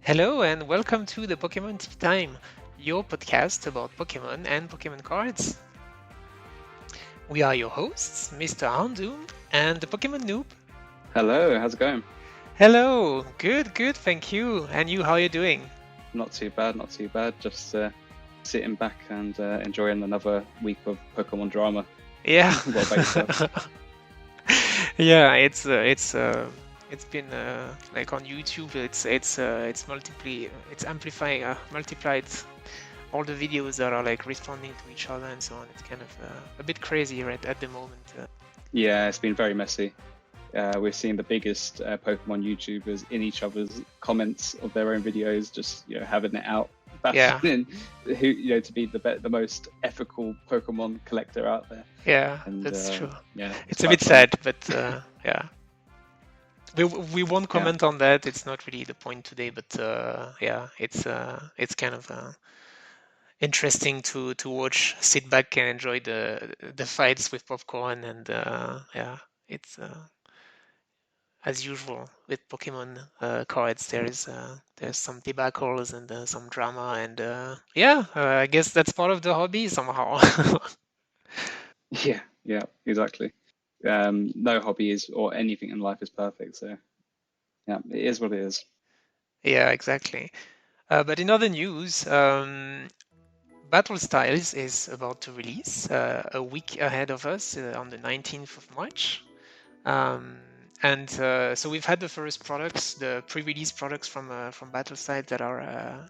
Hello and welcome to the Pokémon Teatime, your podcast about Pokémon and Pokémon cards. We are your hosts, Mr. Houndoom and the Pokémon Noob. Hello, how's it going? Hello, good, thank you. And you, how are you doing? Not too bad, not too bad. Just sitting back and enjoying another week of Pokemon drama. Yeah. What about yourself? Yeah, it's been like on YouTube. It's multiplied all the videos that are like responding to each other and so on. It's kind of a bit crazy right at the moment. Yeah, it's been very messy. We're seeing the biggest Pokemon YouTubers in each other's comments of their own videos, just having it out, bashing who to be the most ethical Pokemon collector out there. Yeah, And, that's true. Yeah, it's a bit sad, but yeah. We won't comment on that. It's not really the point today, but yeah, it's kind of interesting to watch, sit back and enjoy the fights with popcorn, and yeah, it's as usual with Pokemon cards. There's some debacles and some drama, and yeah, I guess that's part of the hobby somehow. Yeah, exactly. No hobby is or anything in life is perfect, so yeah, it is what it is. Yeah, exactly. But in other news, Battle Styles is about to release a week ahead of us on the 19th of March. And so we've had the first products, the pre-release products from Battle Styles that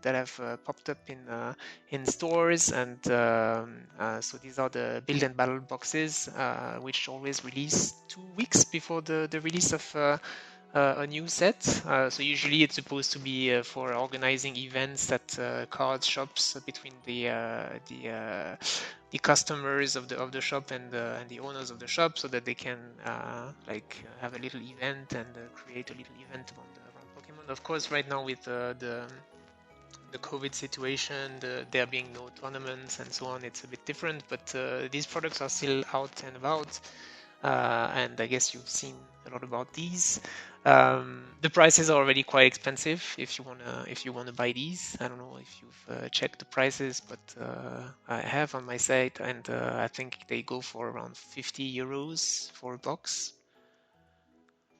have popped up in stores, and so these are the build and battle boxes, which always release 2 weeks before the release of a new set. So usually it's supposed to be for organizing events at card shops between the customers of the shop and the owners of the shop, so that they can have a little event and create a little event around Pokemon. Of course, right now with the COVID situation, there being no tournaments and so on, it's a bit different. But these products are still out and about. And I guess you've seen a lot about these. The prices are already quite expensive if you wanna buy these. I don't know if you've checked the prices, but I have on my site, and I think they go for around 50 euros for a box.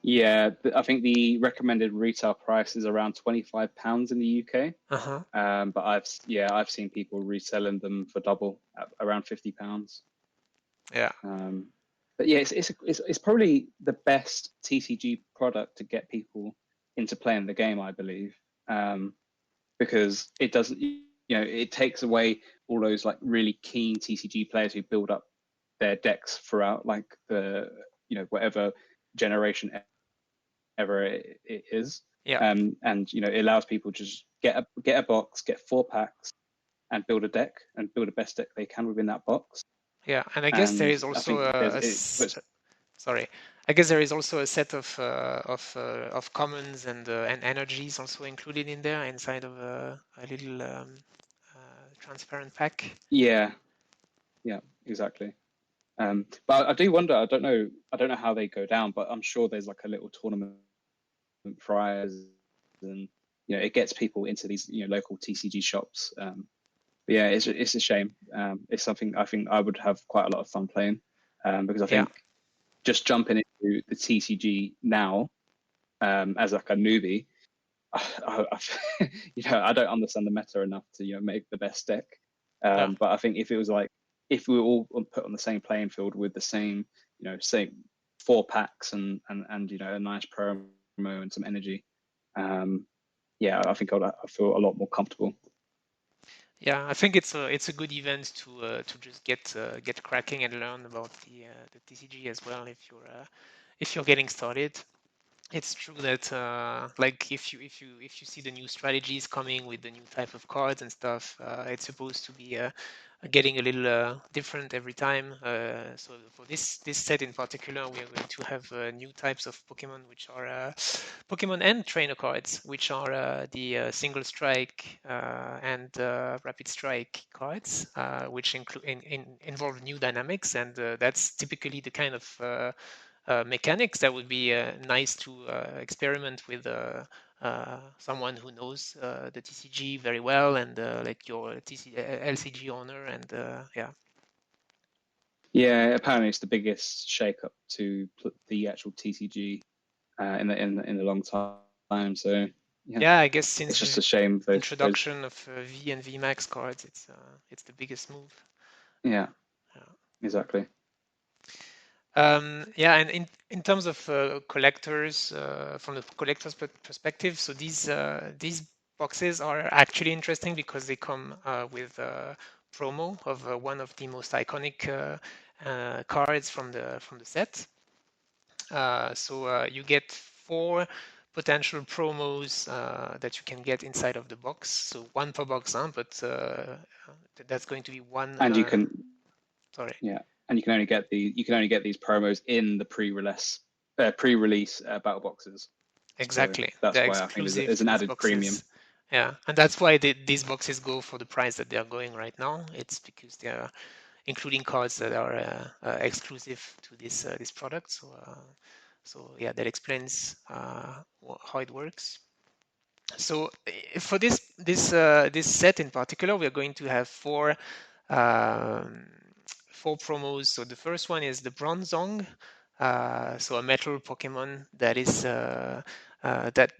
Yeah, I think the recommended retail price is around £25 in the UK. Uh-huh. But I've seen people reselling them for double at around £50. Yeah. But yeah, it's probably the best TCG product to get people into playing the game, I believe, because it doesn't, it takes away all those like really keen TCG players who build up their decks throughout like the whatever generation ever it is. Yeah. And it allows people to just get a box, get 4 packs, and build a deck and build the best deck they can within that box. Yeah, and I guess there is also sorry. I guess there is also a set of commons and energies also included in there inside of a little transparent pack. Yeah, exactly. But I do wonder. I don't know how they go down, but I'm sure there's like a little tournament prize, and it gets people into these local TCG shops. But yeah, it's a shame. It's something I think I would have quite a lot of fun playing, because I think just jumping into the TCG now as like a newbie, I don't understand the meta enough to make the best deck. But I think if it was like if we were all put on the same playing field with the same same 4 packs and a nice promo and some energy, yeah, I think I feel a lot more comfortable. Yeah, I think it's a good event to just get cracking and learn about the TCG as well if you're getting started. It's true that like if you see the new strategies coming with the new type of cards and stuff, it's supposed to be getting a little different every time. So for this set in particular, we are going to have new types of Pokemon, which are Pokemon and trainer cards, which are the single strike and rapid strike cards, which involve new dynamics, and that's typically the kind of mechanics that would be nice to experiment with someone who knows the TCG very well, and like your LCG owner, and yeah. Yeah, apparently it's the biggest shake-up to the actual TCG in a long time. So yeah, Yeah, I guess it's since just a shame those introduction of V and V Max cards, it's the biggest move. yeah, Yeah. exactly. Yeah, and in terms of collectors, from the collector's perspective, so these boxes are actually interesting because they come with a promo of one of the most iconic cards from the set. So you get 4 potential promos that you can get inside of the box. So 1 per box, huh? But that's going to be one. And you can Sorry. yeah, and you can only get these promos in the pre-release battle boxes. So Exactly. that's They're why I think exclusive there's to an these added premium. boxes. Yeah, and that's why these boxes go for the price that they're going right now. It's because they are including cards that are exclusive to this product. So yeah, that explains how it works. So for this set in particular, we are going to have 4 promos. So the first one is the Bronzong, so a metal Pokemon that is that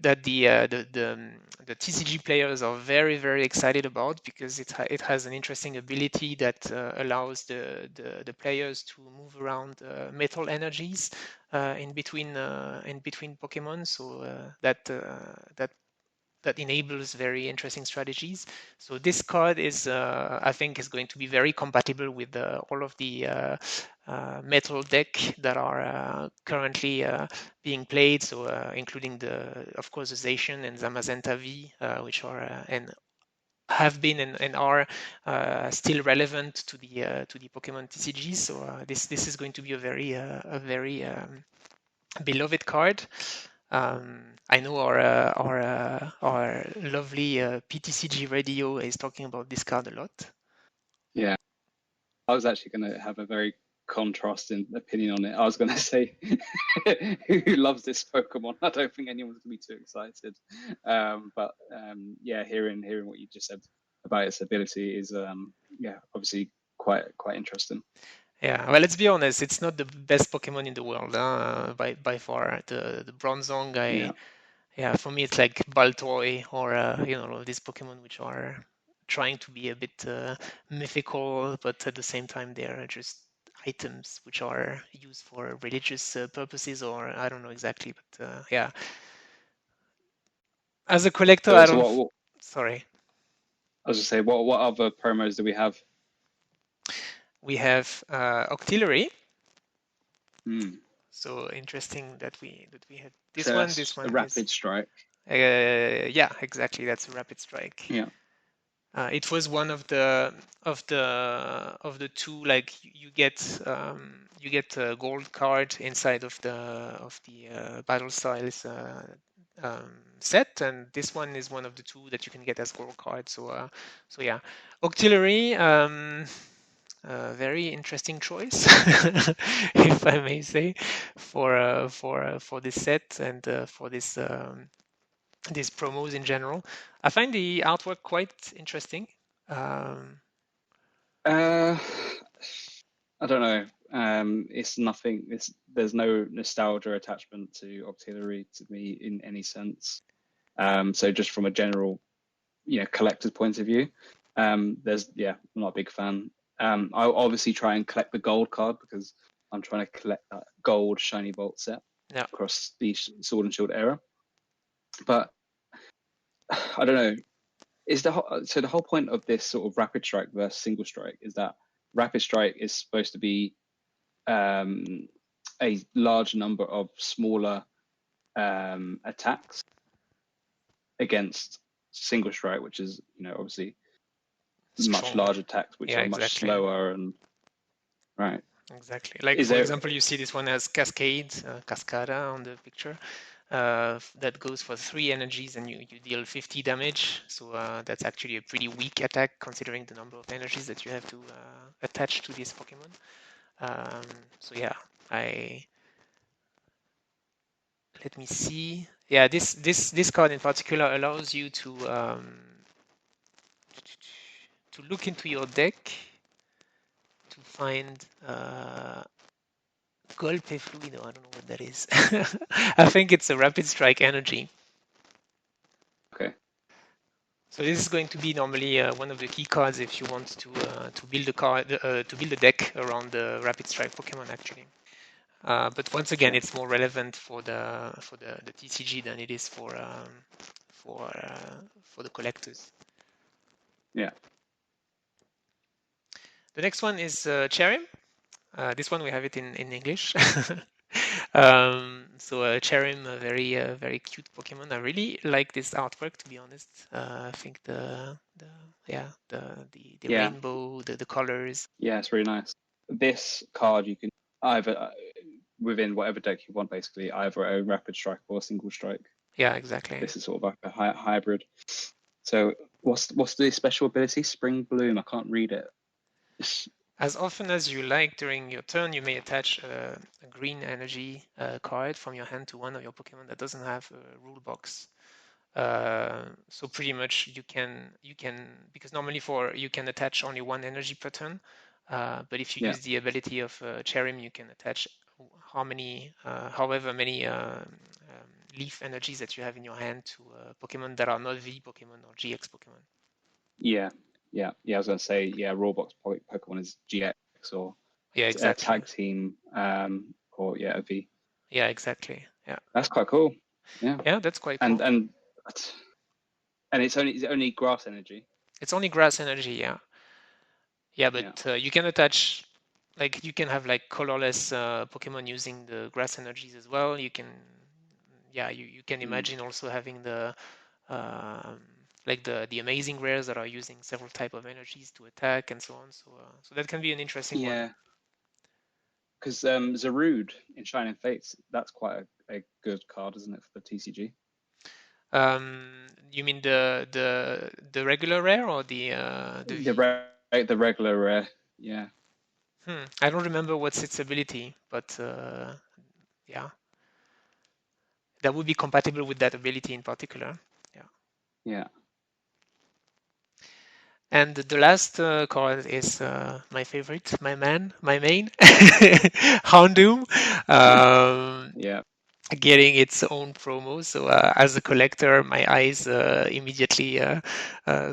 the TCG players are very excited about, because it has an interesting ability that allows the players to move around metal energies in between Pokemon. So that enables very interesting strategies. So this card is, I think, is going to be very compatible with all of the metal deck that are currently being played. So including of course, the Zacian and Zamazenta V, which are and have been and are still relevant to the Pokemon TCG. So this is going to be a very beloved card. I know our lovely PTCG radio is talking about this card a lot. Yeah, I was actually going to have a very contrasting opinion on it. I was going to say, who loves this Pokemon? I don't think anyone's going to be too excited. But yeah, hearing what you just said about its ability is yeah, obviously quite interesting. Yeah, well, let's be honest, it's not the best Pokemon in the world by far. The Bronzong Yeah. guy, yeah, for me it's like Baltoy or these Pokemon which are trying to be a bit mythical, but at the same time they're just items which are used for religious purposes, or I don't know exactly, but yeah. As a collector, I So don't. what Sorry, I was just say, what other promos do we have? we have Octillery. Hmm. So interesting that we had this So one. that's This a one is rapid strike. yeah, exactly. That's a rapid strike. Yeah. It was one of the two, like you get a gold card inside of the battle styles set, and this one is one of the two that you can get as gold card. So yeah, Octillery. Very interesting choice, if I may say, for this set and for these promos in general. I find the artwork quite interesting. Um, Uh, I don't know. It's nothing. There's no nostalgia attachment to Octillery to me in any sense. So just from a general, collector's point of view, I'm not a big fan. I'll obviously try and collect the gold card because I'm trying to collect that gold shiny bolt set yeah, across the Sword and Shield era. But I don't know. So the whole point of this sort of rapid strike versus single strike is that rapid strike is supposed to be a large number of smaller attacks against single strike, which is obviously much stronger. larger attacks, which Yeah, are much exactly. slower and right. Exactly. Like Is for there? example, you see this one has Cascade, Cascada on the picture. That goes for 3 energies and you deal 50 damage. So that's actually a pretty weak attack considering the number of energies that you have to attach to this Pokemon. So yeah, let me see Yeah, this card in particular allows you to look into your deck to find Golpe Fluido. I don't know what that is. I think it's a Rapid Strike energy. Okay. So this is going to be normally one of the key cards if you want to build a card to build a deck around the Rapid Strike Pokemon actually. But once again, Sure. it's more relevant for the TCG than it is for the collectors. Yeah. The next one is Cherim. This one we have it in English. So Cherim, a very cute Pokemon. I really like this artwork, to be honest. I think the Yeah. rainbow, the colors. Yeah, it's really nice. This card you can either within whatever deck you want, basically, either a rapid strike or a single strike. Yeah, exactly. This is sort of like a hybrid. So what's the special ability? Spring Bloom. I can't read it. As often as you like during your turn, you may attach a green energy card from your hand to one of your Pokemon that doesn't have a rule box. So pretty much you can because normally you can attach only one energy per turn, but if you Yeah. use the ability of Cherim, you can attach however many leaf energies that you have in your hand to Pokemon that are not V Pokemon or GX Pokemon. Yeah. Yeah. Yeah. I was gonna say, yeah, Rawbox Pokemon is GX or Yeah, a exactly. tag team, or yeah, a V. Yeah, exactly. Yeah, That's quite cool. Yeah. yeah, that's quite And cool. and and is it only grass energy? It's only grass energy, yeah. Yeah, but Yeah. you can attach, like you can have like colorless Pokemon using the grass energies as well. You can, yeah, you can Mm. imagine also having the um, like the amazing rares that are using several type of energies to attack and so on. So that can be an interesting one. Yeah. Because Zarude in Shining Fates, that's quite a good card, isn't it, for the TCG? You mean the regular rare or the The V? the regular rare, yeah, I don't remember what's its ability, but yeah, that would be compatible with that ability in particular. Yeah. yeah, And the last card is my favorite, my main, Houndoom, yeah, getting its own promo. So as a collector, my eyes immediately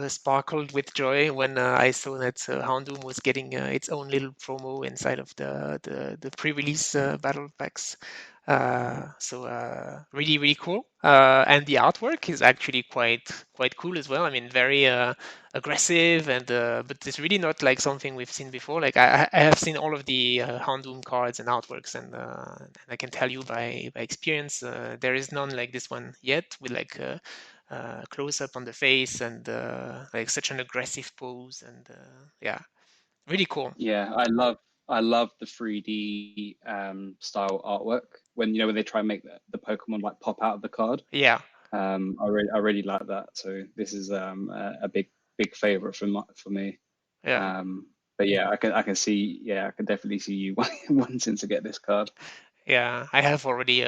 sparkled with joy when I saw that Houndoom was getting its own little promo inside of the pre-release battle packs. So really cool, and the artwork is actually quite cool as well. I mean, very aggressive and but it's really not like something we've seen before. Like I have seen all of the Houndoom cards and artworks, and I can tell you by experience there is none like this one yet, with like close up on the face and like such an aggressive pose, and yeah, really cool. yeah. I love the 3D style artwork when when they try and make the Pokemon like pop out of the card. Yeah, I really like that. So this is a big favorite for me. yeah, But yeah, I can see, yeah, I can definitely see you wanting to get this card. yeah. I have already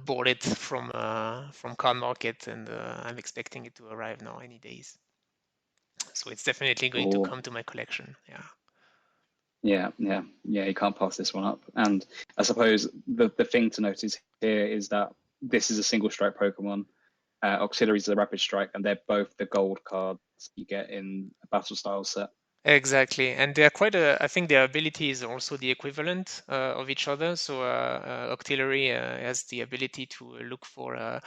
bought it from Card Market, and I'm expecting it to arrive now any days. So it's definitely going to Or come to my collection. Yeah. yeah, yeah, yeah, you can't pass this one up. And I suppose the thing to notice here is that this is a single strike Pokemon. Auxiliary is a rapid strike, and they're both the gold cards you get in a battle style set. Exactly, and they're quite I think their ability is also the equivalent of each other. So Octillery has the ability to look for a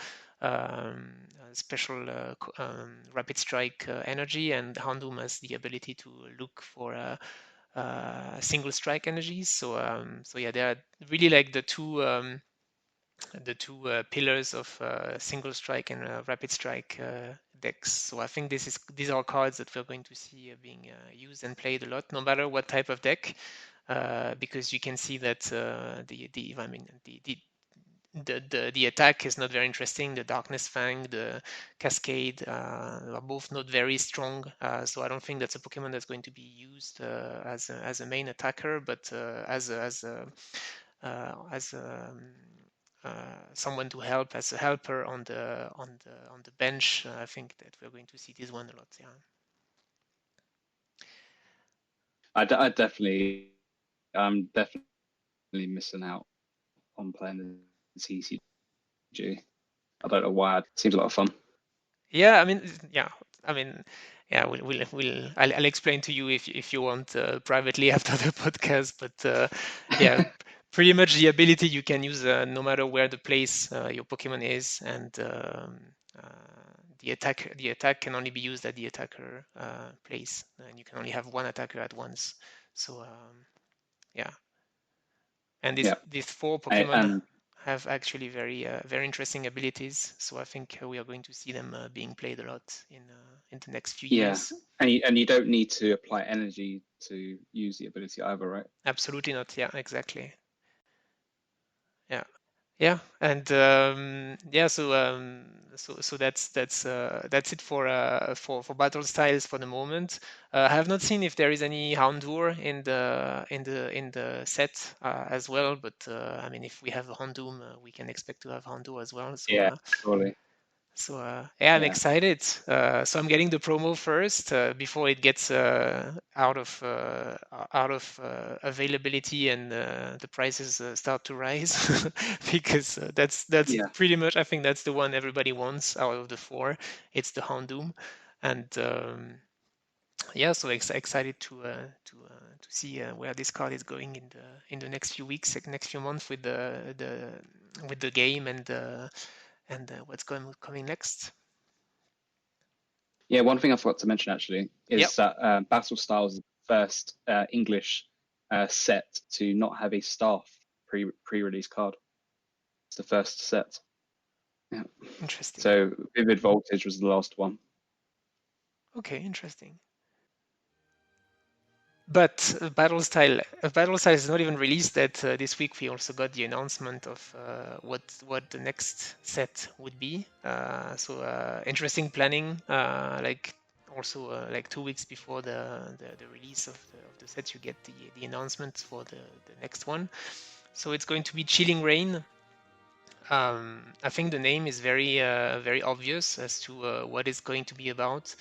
special rapid strike energy, and Houndoom has the ability to look for single strike energies. So yeah, they are really like the two pillars of single strike and rapid strike decks. So I think these are cards that we're going to see being used and played a lot, no matter what type of deck, because you can see that the I mean the attack is not very interesting. The Darkness Fang, the Cascade are both not very strong. So I don't think that's a Pokemon that's going to be used as a main attacker, but as a someone to help as a helper on the bench. I think that we're going to see this one a lot. Yeah. I'm definitely missing out on playing the TCG. I don't know why. It seems a lot of fun. Yeah, I mean, yeah, I mean, yeah, I'll explain to you if you want privately after the podcast. But yeah, pretty much the ability you can use no matter where the place your Pokemon is, and the attack can only be used at the attacker place, and you can only have one attacker at once. So yeah, and Yeah, these four Pokemon and have actually very interesting abilities. So I think we are going to see them being played a lot in the next few yeah, years. and you don't need to apply energy to use the ability either, right? Absolutely not. Yeah, exactly. Yeah. Yeah, and yeah, so that's it for battle styles for the moment. I have not seen if there is any Houndour in the set as well, but I mean, if we have a Houndoom, we can expect to have Houndour as well. So Yeah, surely. yeah, I'm Yeah, excited. So I'm getting the promo first before it gets out of availability and the prices start to rise because that's yeah, pretty much, I think that's the one everybody wants out of the four. It's the Houndoom, and yeah, so excited to see where this card is going in the next few weeks, next few months with the game and what's coming next. yeah. One thing I forgot to mention actually Yep. is that Battle Styles is the first English set to not have a staff pre-release card. It's the first set. Yeah. Interesting. So Vivid Voltage was the last one. Okay, interesting. But battle style is not even released. That this week we also got the announcement of what the next set would be. So interesting planning. Like also like 2 weeks before the release of the set, you get the announcement for the next one. So it's going to be Chilling Rain. I think the name is very obvious as to what it's going to be about.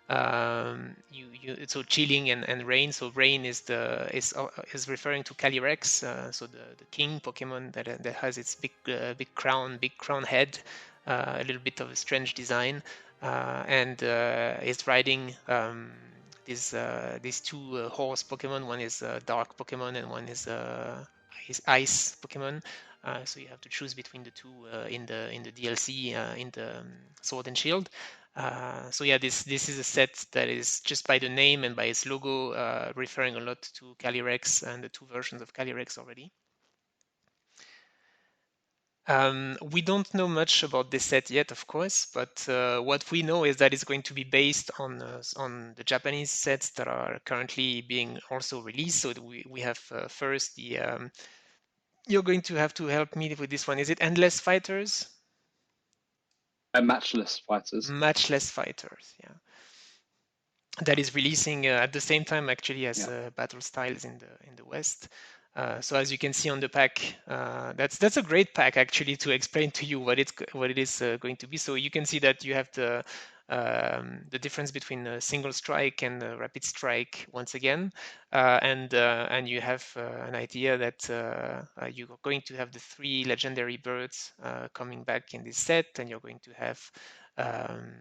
So chilling and rain. So rain is referring to Calyrex, so the king Pokemon that has its big crown head, a little bit of a strange design, and is riding these two horse Pokemon. One is dark Pokemon and one is ice Pokemon. So you have to choose between the two in the DLC in the Sword and Shield. So yeah, this is a set that is just by the name and by its logo referring a lot to Calyrex and the two versions of Calyrex already. We don't know much about this set yet, of course, but what we know is that it's going to be based on the Japanese sets that are currently being also released. So we have first the you're going to have to help me with this one. Is it Endless Fighters? Matchless Fighters. Matchless Fighters, yeah. That is releasing at the same time actually as Yeah. Battle Styles in the West. So as you can see on the pack, that's a great pack actually to explain to you what it is going to be. So you can see that you have the difference between single strike and rapid strike once again, and you have an idea that you're going to have the three legendary birds coming back in this set, and you're going to have um,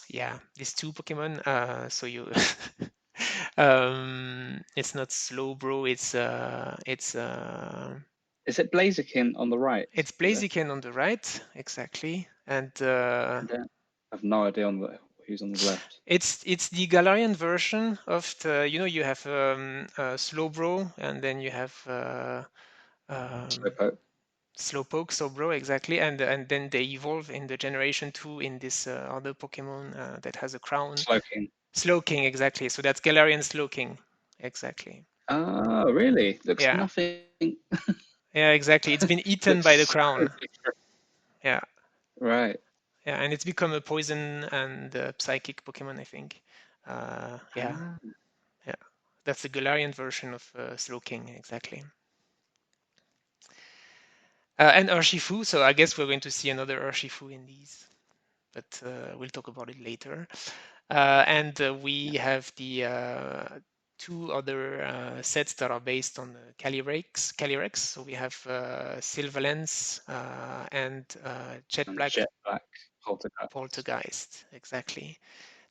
yeah, these two Pokemon. So you it's not Slowbro, Is it Blaziken on the right? it's Is it? Blaziken on the right, exactly, and I have no idea on who's on the left. it's the Galarian version of the, you have Slowbro, and then you have um, Slowpoke. Slowpoke, Slowbro, exactly, and then they evolve in the generation 2 in this other Pokemon that has a crown. Slowking. Slowking, exactly. So that's Galarian Slowking, exactly. Oh, really? Looks Yeah, nothing. yeah, exactly. It's been eaten by the Looks so crown. different. Yeah, Right. yeah, and it's become a poison and psychic Pokemon, I think. Yeah, Ah. yeah. That's the Galarian version of Slowking, exactly. And Urshifu. So I guess we're going to see another Urshifu in these, but we'll talk about it later. And we have the two other sets that are based on Calyrex. So we have Sylvalence and Jet And Black Jet Black Poltergeist. Poltergeist, exactly.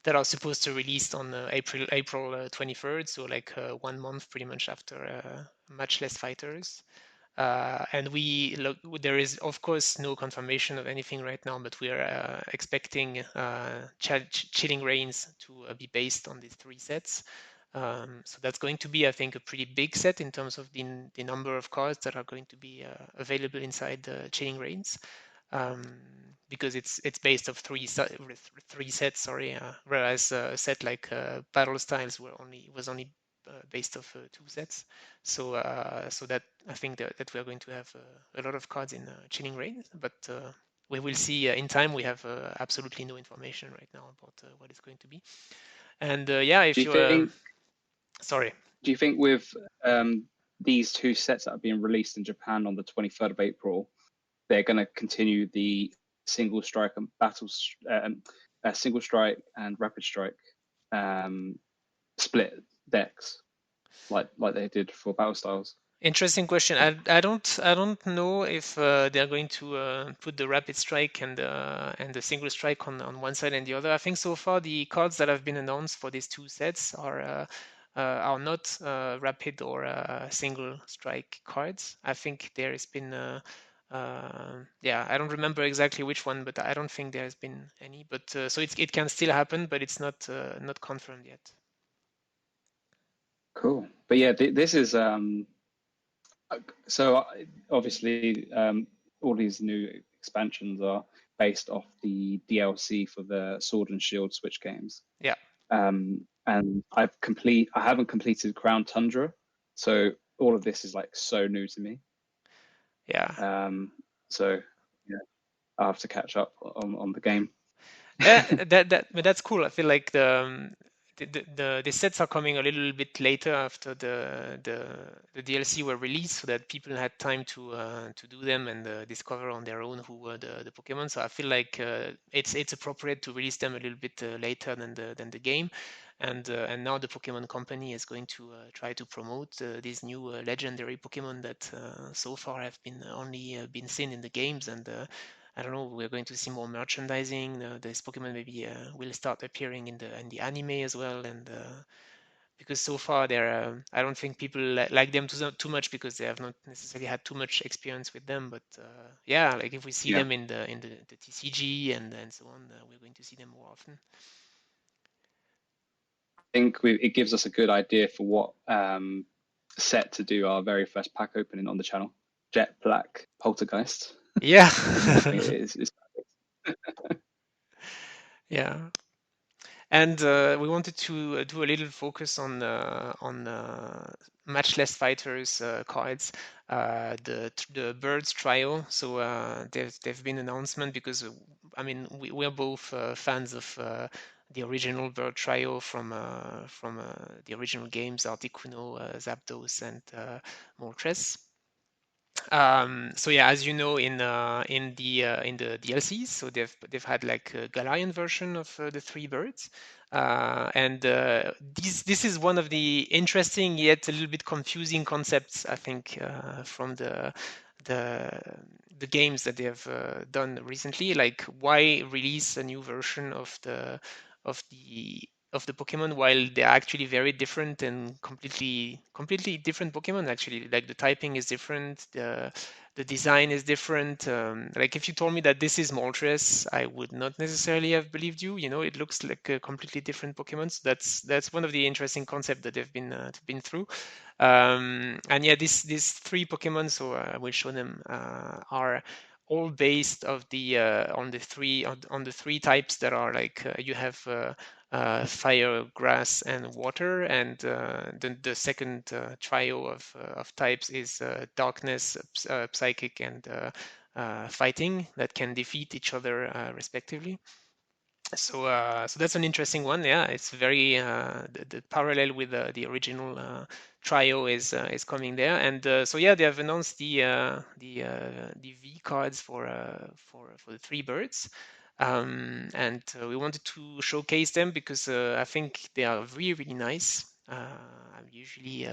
That are supposed to release on April 23rd, so like 1 month pretty much after Much Less Fighters. And we look, there is of course no confirmation of anything right now, but we are expecting Chilling Reigns to be based on these three sets. So that's going to be, I think, a pretty big set in terms of the number of cards that are going to be available inside Chilling Reigns. Because it's based of three sets, sorry, whereas a set like Battle Styles was only based of two sets. So that I think that we are going to have a lot of cards in Chilling Reign, but we will see in time. We have absolutely no information right now about what it's going to be. And yeah, Do if you you're think? sorry, Do you think with these two sets that are being released in Japan on the 23rd of April, they're going to continue the single strike and single strike and rapid strike split decks like they did for Battle Styles? interesting question. I don't know if they're going to put the rapid strike and the single strike on one side and the other. I think so far the cards that have been announced for these two sets are not rapid or single strike cards. I think there has been yeah, I don't remember exactly which one, but I don't think there has been any. But so it can still happen, but it's not confirmed yet. Cool. But yeah, this is so obviously all these new expansions are based off the DLC for the Sword and Shield Switch games. Yeah. And I haven't completed Crown Tundra, so all of this is like so new to me. Yeah. So yeah, I have to catch up on the game. But that's cool. I feel like the sets are coming a little bit later after the DLC were released, so that people had time to do them and discover on their own who were the Pokemon. So I feel like it's appropriate to release them a little bit later than the game. And now the Pokemon Company is going to try to promote these new legendary Pokemon that so far have been only been seen in the games. And I don't know, we're going to see more merchandising. This Pokemon maybe will start appearing in the anime as well. And because so far they're I don't think people like them too much because they have not necessarily had too much experience with them. But yeah, like if we see Yeah, them in the TCG and so on, we're going to see them more often. I think it gives us a good idea for what set to do our very first pack opening on the channel. Jet Black Poltergeist. Yeah. I think it's Yeah. And we wanted to do a little focus on Match Less Fighters cards, the Birds trio. So there've been announcement because I mean we're both fans of the original Bird trio from the original games, Articuno, Zapdos, and Moltres. So yeah, as you know, in the DLCs, so they've had like a Galarian version of the three birds, and this is one of the interesting yet a little bit confusing concepts, I think, from the the games that they have done recently. Like, why release a new version of the of the Pokemon while they're actually very different and completely different Pokemon actually. Like the typing is different, the design is different. Like if you told me that this is Moltres, I would not necessarily have believed you. You know, it looks like a completely different Pokemon. So that's one of the interesting concepts that they've been through. And yeah, these three Pokemon, so I will show them, are all based of the on the three types that are like you have fire, grass, and water, and the second trio of types is darkness, psychic, and fighting that can defeat each other respectively. So that's an interesting one. Yeah, it's very the parallel with the original trio is coming there, and so yeah, they have announced the V cards for the three birds, and we wanted to showcase them because I think they are really really nice. Usually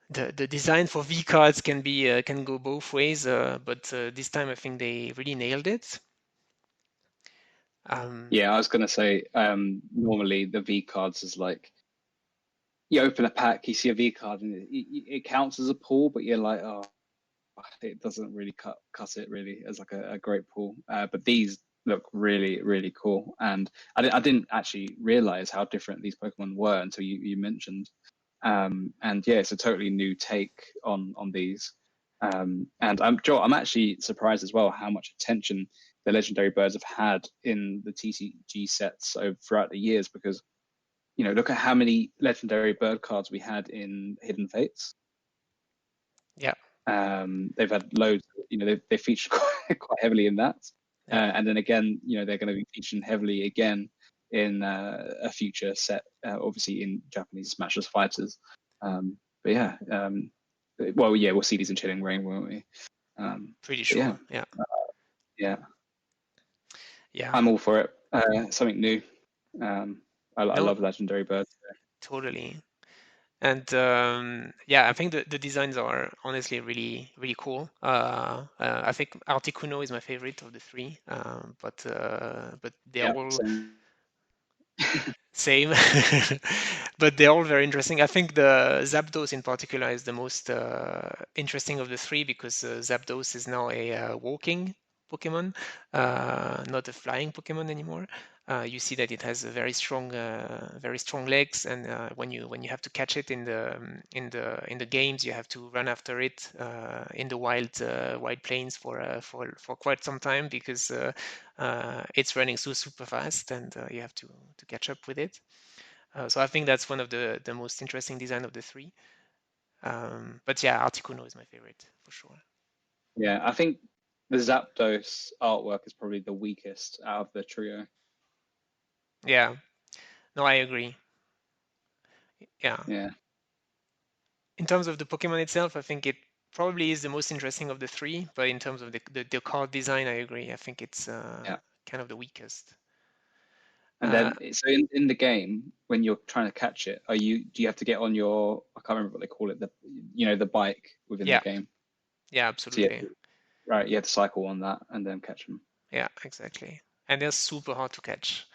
the design for V cards can go both ways, but this time I think they really nailed it. Yeah, I was gonna say, normally the V cards is like you open a pack, you see a V card, and it counts as a pull, but you're like, oh, it doesn't really cut it really as like a great pull. But these look really really cool, and I didn't actually realize how different these Pokemon were until you mentioned. And yeah, it's a totally new take on these. And I'm actually surprised as well how much attention the legendary birds have had in the TCG sets over throughout the years, because look at how many legendary bird cards we had in Hidden Fates. Yeah, They've had loads. They featured quite heavily in that, yeah. and then again, they're going to be featuring heavily again in a future set, obviously in Japanese Smashless Fighters. But yeah, well, yeah, we'll see these in Chilling Reign, won't we? Pretty But yeah, sure. Yeah. yeah, Yeah. I'm all for it. Something new. I No, love legendary birds. totally. And yeah, I think the designs are honestly really, really cool. I think Articuno is my favorite of the three, but they're Yeah, all same. same. But they're all very interesting. I think the Zapdos in particular is the most interesting of the three because Zapdos is now a walking Pokemon, not a flying Pokemon anymore. You see that it has a very strong legs, and when you have to catch it in the games, you have to run after it in the wild plains for quite some time because it's running so super fast, and you have to catch up with it. So I think that's one of the most interesting design of the three. But yeah, Articuno is my favorite for sure. Yeah, I think the Zapdos artwork is probably the weakest out of the trio. Yeah, no, I agree. Yeah, Yeah, in terms of the Pokemon itself, I think it probably is the most interesting of the three. But in terms of the card design, I agree. I think it's yeah. kind of the weakest. And Uh, then, so in the game, when you're trying to catch it, do you have to get on your, I can't remember what they call it, the bike within the yeah, game. yeah, So yeah, absolutely. right, you have to cycle on that and then catch them. Yeah, exactly. And they're super hard to catch.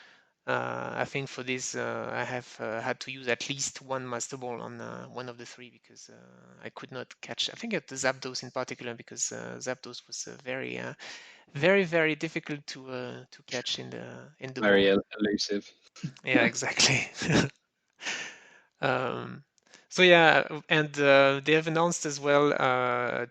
I think for this, I have had to use at least one Master Ball on one of the three because I could not catch. I think at the Zapdos in particular because Zapdos was very difficult to catch in the Very ball. elusive. Yeah, exactly. Um, so yeah, and they have announced as well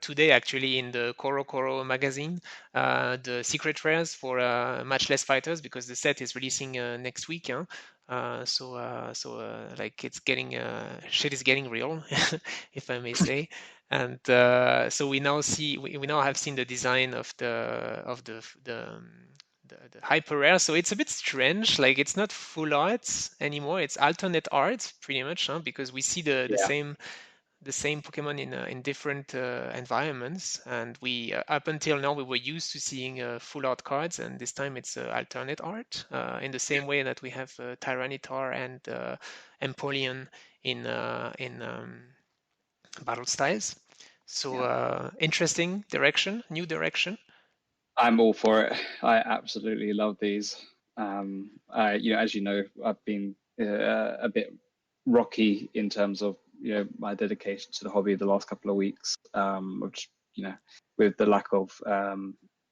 today, actually, in the Koro Koro magazine, the secret rares for Matchless Fighters because the set is releasing next week. Huh? Like it's getting shit is getting real, if I may say. And so we now have seen the design of the hyper rare. So it's a bit strange. Like it's not full art anymore. It's alternate art, pretty much, huh? Because we see Yeah, the same Pokemon in different environments. And we up until now we were used to seeing full art cards, and this time it's alternate art in the same way that we have Tyranitar and Empoleon in battle styles. So yeah. interesting direction, new direction. I'm all for it. I absolutely love these. As you know, I've been a bit rocky in terms of my dedication to the hobby the last couple of weeks, which with the lack of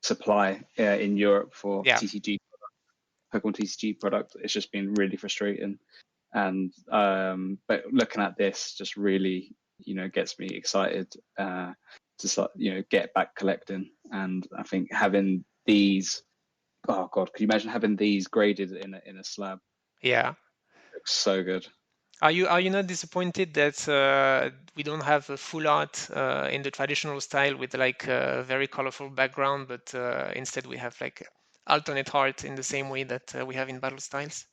supply in Europe for Yeah, TCG Pokemon TCG product, it's just been really frustrating. And but looking at this just really gets me excited to start get back collecting. And I think having these, oh god, could you imagine having these graded in a slab? yeah. Looks so good. Are you not disappointed that we don't have a full art in the traditional style with like a very colorful background, but instead we have like alternate art in the same way that we have in battle styles?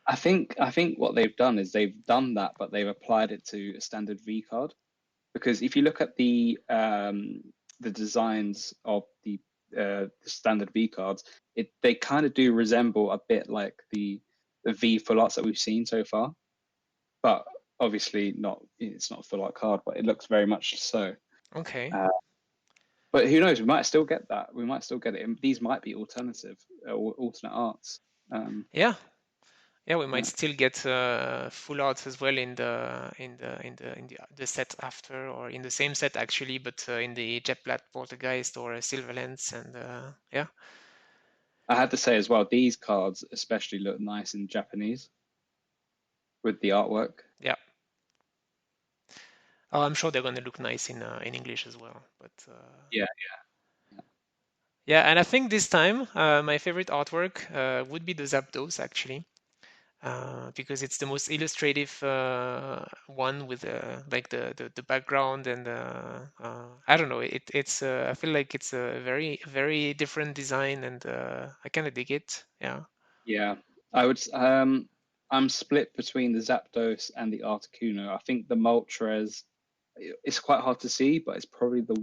I think what they've done is they've done that, but they've applied it to a standard V card. Because if you look at the designs of the standard V cards, they kind of do resemble a bit like the V full arts that we've seen so far, but obviously not. It's not a full art card, but it looks very much so. Okay. But who knows? We might still get that. We might still get it. And these might be alternate arts. Yeah. Yeah, we might Yeah. still get full arts as well in the set after, or in the same set actually, but in the Jetblatt Poltergeist or Silverlens, and yeah. I had to say as well, these cards especially look nice in Japanese with the artwork. Yeah. Oh, I'm sure they're going to look nice in English as well. But Yeah. yeah, and I think this time my favorite artwork would be the Zapdos actually. Because it's the most illustrative one with like the background and I don't know, it's I feel like it's a very different design, and I kind of dig it. Yeah. Yeah, I would. I'm split between the Zapdos and the Articuno. I think the Moltres, it's quite hard to see, but it's probably the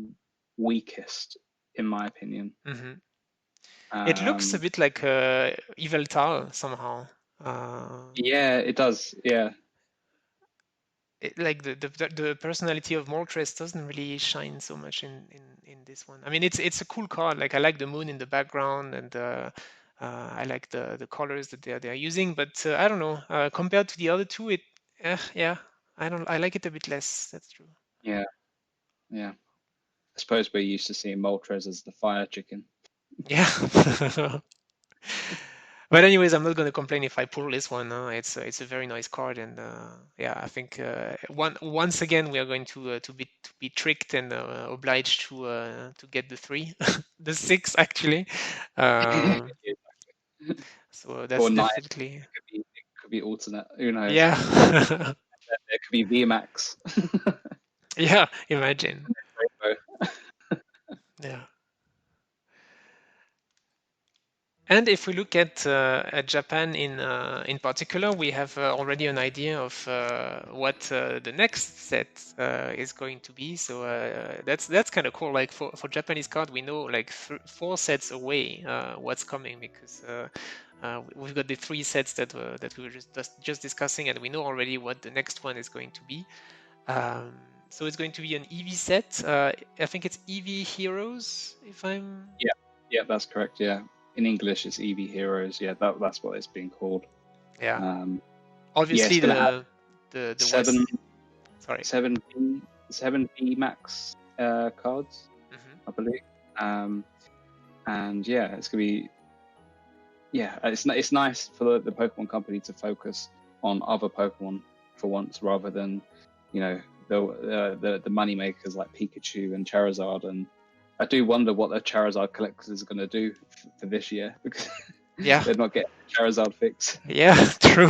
weakest in my opinion. Hmm. It looks a bit like Yveltal somehow. Yeah, it does. Yeah, Like the personality of Moltres doesn't really shine so much in this one. I mean, it's a cool card. Like I like the moon in the background, and I like the colors that they're using. But I don't know. Compared to the other two, yeah, I like it a bit less. That's true. yeah, yeah. I suppose we're used to seeing Moltres as the fire chicken. Yeah. But anyways, I'm not going to complain if I pull this one. It's a very nice card, and yeah, I think once again we are going to be tricked and obliged to get the 3, the 6 actually. Um, so that's Or nine. definitely, It could be alternate. Who knows? yeah. There could be VMAX. Yeah, imagine. Rainbow. Yeah. And if we look at Japan in particular, we have already an idea of what the next set is going to be. So that's kind of cool. Like for Japanese card, we know like 4 sets away what's coming, because we've got the 3 sets that we were just discussing, and we know already what the next one is going to be. So it's going to be an EV set. I think it's EV Heroes, if I'm. Yeah, that's correct. Yeah, in English it's EV Heroes. Yeah, that's what it's being called. Yeah. Yeah, Obviously, it's gonna have the seven sorry. seven V Max cards, Hmm. I believe. And yeah, it's gonna be it's nice for the Pokemon company to focus on other Pokemon for once, rather than the money makers like Pikachu and Charizard. And I do wonder what the Charizard collectors are going to do for this year, because Yeah. they're not getting the Charizard fix. Yeah, true.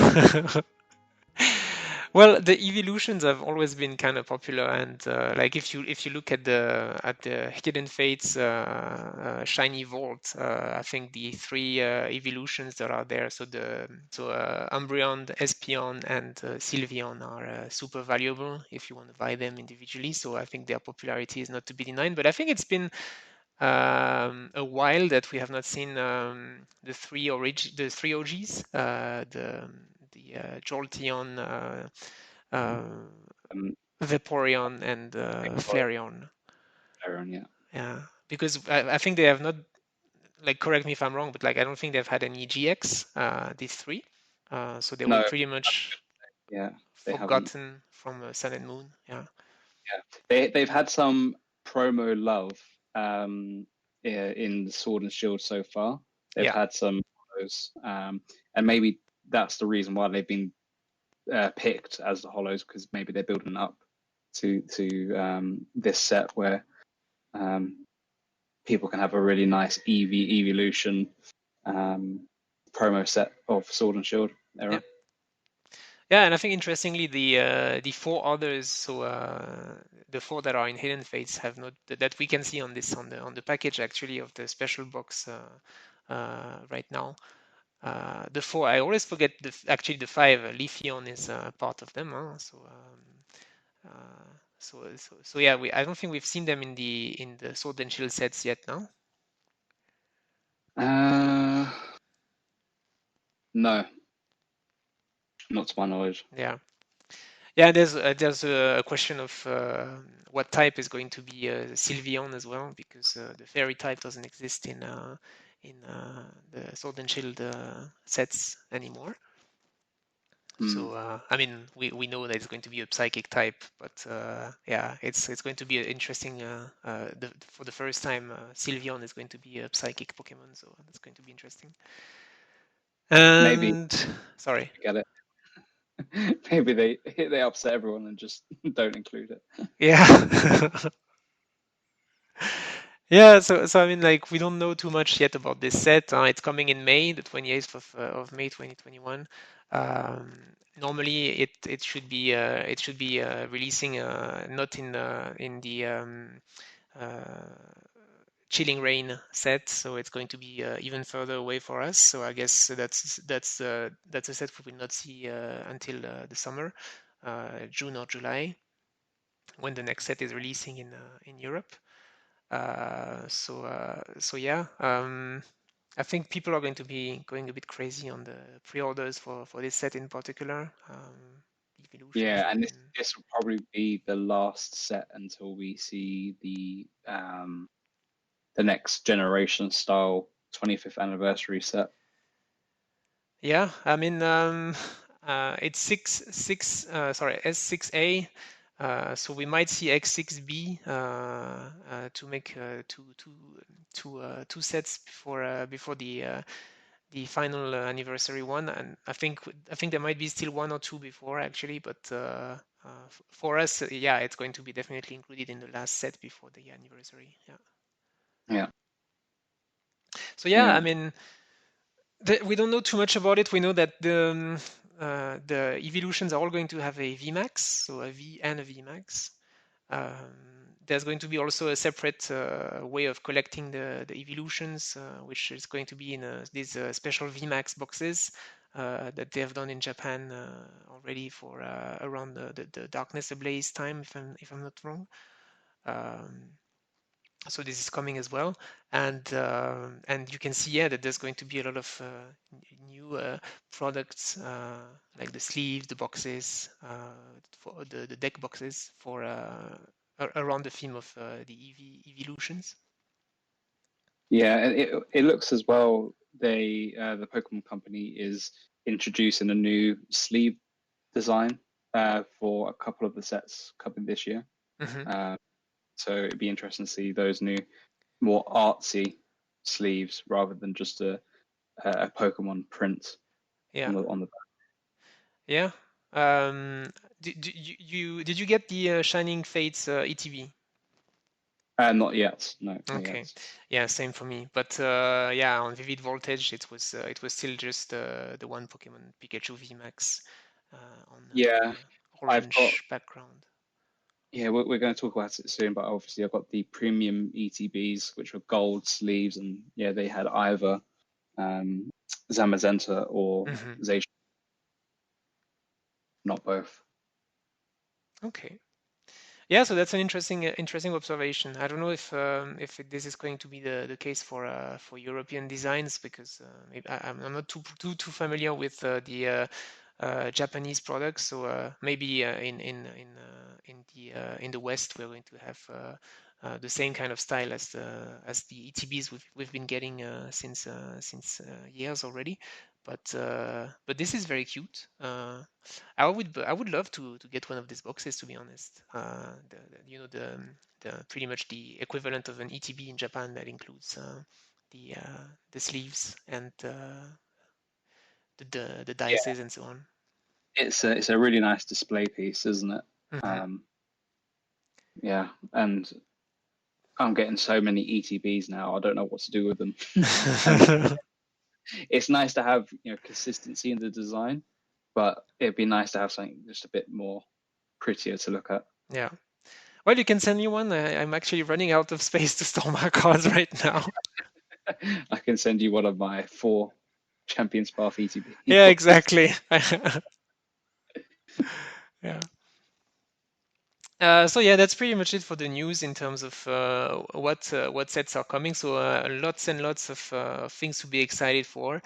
Well, the evolutions have always been kind of popular, and like if you look at the Hidden Fates shiny vault, I think the 3 evolutions that are there, so Umbreon, Espeon, and Sylveon are super valuable if you want to buy them individually. So I think their popularity is not to be denied. But I think it's been a while that we have not seen the 3 OGs, the Jolteon, Um, Vaporeon, and Victoria, Flareon. yeah. Yeah, because I think they have not, like, correct me if I'm wrong, but like I don't think they've had any GX, these 3. So they were No, pretty much yeah, they haven't. forgotten from Sun and Moon. Yeah. Yeah, they've had some promo love in Sword and Shield so far. They've Yeah. had some of those, and maybe that's the reason why they've been picked as the Hollows, because maybe they're building up to this set where people can have a really nice evolution promo set of Sword and Shield era. Yeah. Yeah, and I think interestingly, the 4 others, so the 4 that are in Hidden Fates have not, that we can see on the package actually of the special box right now. The 4, I always forget actually the 5. Leafeon is part of them. Huh? So yeah, I don't think we've seen them in the Sword and Shield sets yet. No. No, not to my knowledge. Yeah. Yeah, there's a question of what type is going to be Sylveon as well, because the fairy type doesn't exist in the Sword and Shield sets anymore. So I mean, we know that it's going to be a psychic type, but yeah, it's going to be interesting. For the first time, Sylveon is going to be a psychic Pokemon, so that's going to be interesting. Maybe And sorry. get it. Maybe they upset everyone and just don't include it. Yeah. Yeah, so I mean, like, we don't know too much yet about this set. It's coming in May, the 28th of May 2021. Um, Normally, it should be releasing not in the uh, Chilling Rain set, so it's going to be even further away for us. So I guess that's a set we will not see until the summer, June or July, when the next set is releasing in Europe. So yeah, I think people are going to be going a bit crazy on the pre-orders for this set in particular. Evolutions, Yeah, I and mean, this will probably be the last set until we see the next generation style 25th anniversary set. yeah, I mean, it's S6A. So we might see X6B to make two sets before the final anniversary one, and I think there might be still one or two before actually, but for us, yeah, it's going to be definitely included in the last set before the anniversary. Yeah. Yeah, So yeah, yeah, I mean, we don't know too much about it. We know that the evolutions are all going to have a VMAX, so a V and a VMAX. There's going to be also a separate way of collecting the evolutions, which is going to be in these special VMAX boxes that they have done in Japan already for around the Darkness Ablaze time, if I'm not wrong. Um, so this is coming as well, and you can see, yeah, that there's going to be a lot of new products, like the sleeves, the boxes, for the deck boxes for around the theme of the evolutions. yeah. And it looks as well. The Pokemon Company is introducing a new sleeve design for a couple of the sets coming this year. Hmm. So it'd be interesting to see those new, more artsy sleeves rather than just a Pokemon print Yeah, on the back. yeah. Did you get the Shining Fates ETB? Not yet. No, not Okay, yet. yeah, same for me. But yeah, on Vivid Voltage, it was still just the one Pokemon Pikachu VMAX on Yeah, the I've got. orange background. Yeah, we're going to talk about it soon, but obviously I've got the premium ETBs, which were gold sleeves, and yeah, they had either um, Zamazenta or Hmm. Zacian, not both. Okay. Yeah, so that's an interesting observation. I don't know if this is going to be the case for European designs, because maybe I'm not too familiar with Japanese products. So maybe in the West, we're going to have the same kind of style as the ETBs we've been getting since years already. But this is very cute. I would love to get one of these boxes, to be honest. The pretty much the equivalent of an ETB in Japan that includes the sleeves and the Yeah, dices and so on. it's a really nice display piece, isn't it? Hmm. Um, yeah, and I'm getting so many ETBs now. I don't know what to do with them. And it's nice to have consistency in the design, but it'd be nice to have something just a bit more prettier to look at. Yeah. Well, you can send me one. I'm actually running out of space to store my cards right now. I can send you one of my 4 Champions Path ETB Yeah, boxes. exactly. Yeah. So yeah, that's pretty much it for the news in terms of what sets are coming. So lots and lots of things to be excited for.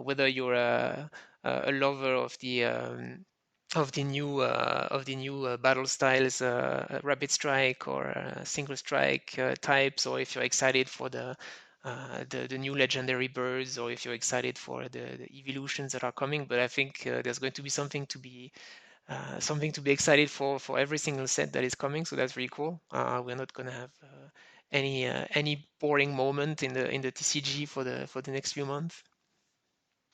Whether you're a lover of the new battle styles, rapid strike or single strike types, or if you're excited for the new legendary birds, or if you're excited for the evolutions that are coming. But I think there's going to be something to be excited for every single set that is coming. So that's really cool. We're not gonna have any boring moment in the TCG for the next few months.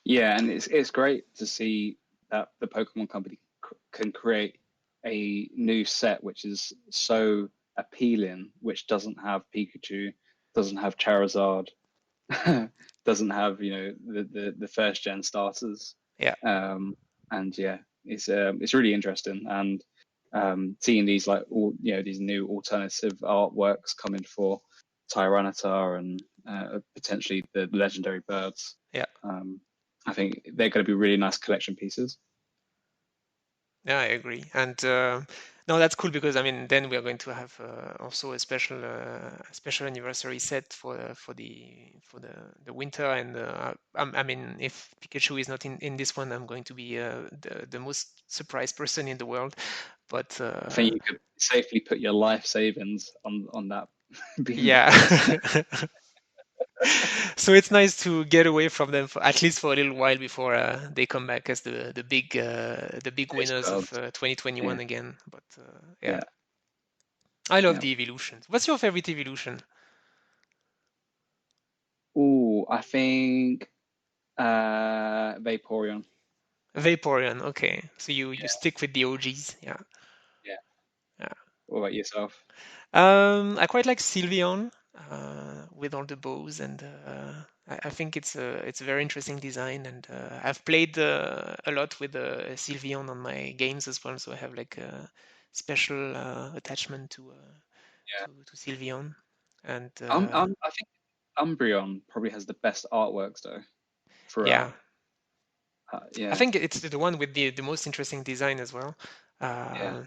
Yeah, and it's great to see that the Pokemon Company can create a new set which is so appealing, which doesn't have Pikachu, doesn't have Charizard, doesn't have the first gen starters. Yeah, And yeah, it's really interesting, and seeing these like all these new alternative artworks coming for Tyranitar and potentially the legendary birds. yeah, I think they're going to be really nice collection pieces. yeah. I agree. And no, that's cool because I mean, then we are going to have also a special anniversary set for the winter. And I mean, if Pikachu is not in this one, I'm going to be the most surprised person in the world. But I think you could safely put your life savings on that being the yeah. first. So it's nice to get away from them for at least for a little while before they come back as the big Ace winners of cards. 2021 Yeah, again. But yeah, yeah, I love yeah. the evolutions. What's your favorite evolution? Oh, I think Vaporeon. Vaporeon. Okay, so you Yeah, stick with the OGs. Yeah, yeah. yeah. What about yourself? I quite like Sylveon with all the bows, and I think it's a very interesting design. And I've played a lot with Sylveon on my games as well, so I have like a special attachment Yeah, to Sylveon. And I think Umbreon probably has the best artworks though yeah, throughout. I Yeah, think it's the one with the most interesting design as well. yeah. Uh,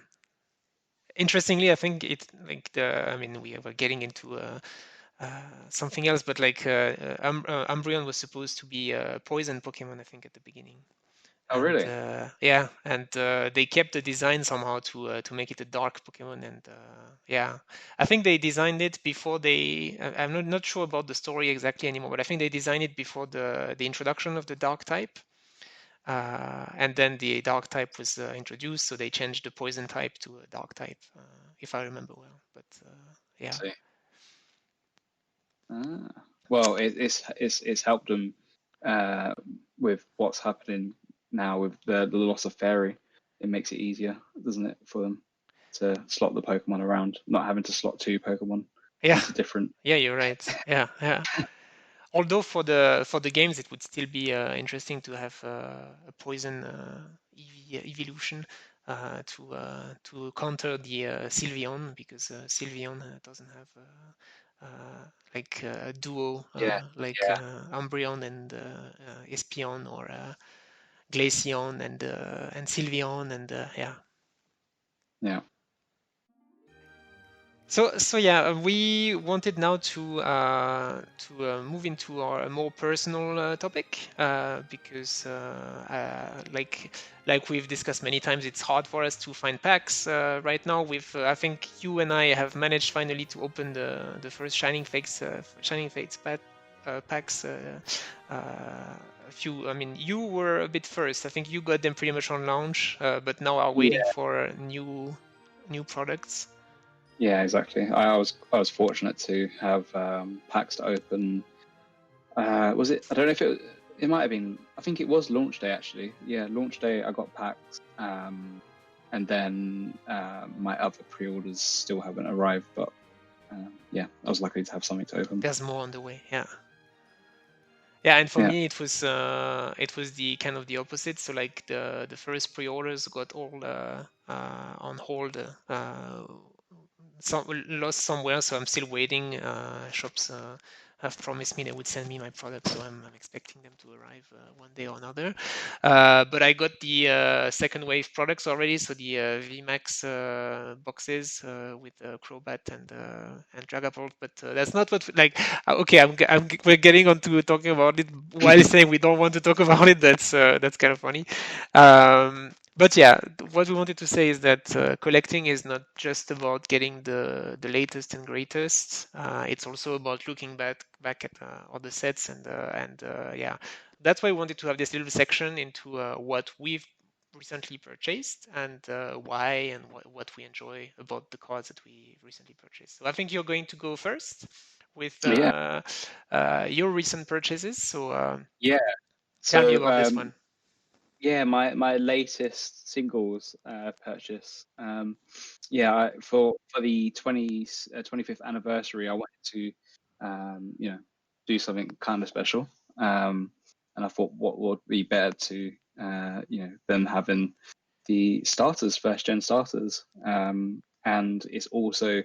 Interestingly, I think it's like I mean, we were getting into something else, but like Umbreon was supposed to be a poison Pokemon, I think, at the beginning. Oh, And really? yeah, and they kept the design somehow to make it a dark Pokemon. And yeah, I think they designed it before I'm not sure about the story exactly anymore, but I think they designed it before the introduction of the dark type. And then the dark type was introduced, so they changed the poison type to a dark type, if I remember well. But yeah, See. Ah. Well, it's helped them uh, with what's happening now with the loss of fairy. It makes it easier, doesn't it, for them to slot the Pokemon around, not having to slot 2 Pokemon yeah, into different. yeah, you're right. Yeah, yeah. Although for the games, it would still be interesting to have a poison evolution to counter the Sylveon, because Sylveon doesn't have like a duo Yeah, like yeah, Umbreon and Espeon, or Glaceon and Sylveon, and yeah. yeah. So yeah, we wanted now to move into our more personal topic, because like we've discussed many times, it's hard for us to find packs right now. I think you and I have managed finally to open the first Shining Fates packs. A few. I mean, you were a bit first. I think you got them pretty much on launch, but now are waiting Yeah, for new products. yeah, exactly. I was fortunate to have packs to open. Was it? I don't know if it might have been. I think it was launch day actually. Yeah, launch day. I got packs, and then my other pre-orders still haven't arrived. But yeah, I was lucky to have something to open. There's more on the way. Yeah. Yeah, and for Yeah. me it was the kind of the opposite. So like the first pre-orders got all on hold, some lost somewhere. So I'm still waiting. Shops have promised me they would send me my product, so I'm expecting them to arrive one day or another. But I got the second wave products already, so the VMAX boxes with Crobat and Dragapult. But that's not what like. Okay, we're getting onto talking about it while saying we don't want to talk about it. That's kind of funny. But yeah, what we wanted to say is that collecting is not just about getting the latest and greatest. It's also about looking back at all the sets and yeah, that's why we wanted to have this little section into what we've recently purchased and why and what we enjoy about the cards that we recently purchased. So I think you're going to go first with Yeah, your recent purchases. So yeah. tell me So about this one. yeah, my latest singles purchase. Yeah, for the 25th anniversary, I wanted to, do something kind of special. And I thought, what would be better to, than having the starters, first gen starters. And it's also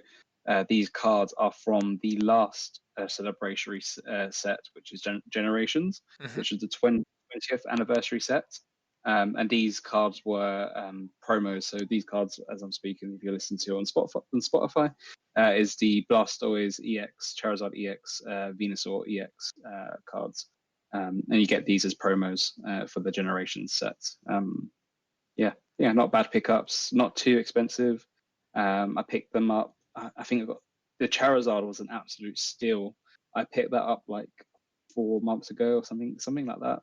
these cards are from the last celebratory set, which is Generations, Mm-hmm. which is the 20th anniversary set. And these cards were promos. So these cards, as I'm speaking, if you listen to on Spotify, is the Blastoise EX, Charizard EX, Venusaur EX cards. And you get these as promos for the Generations set. Yeah, not bad pickups, not too expensive. I picked them up. I think I got the Charizard was an absolute steal. I picked that up like 4 months ago or something like that.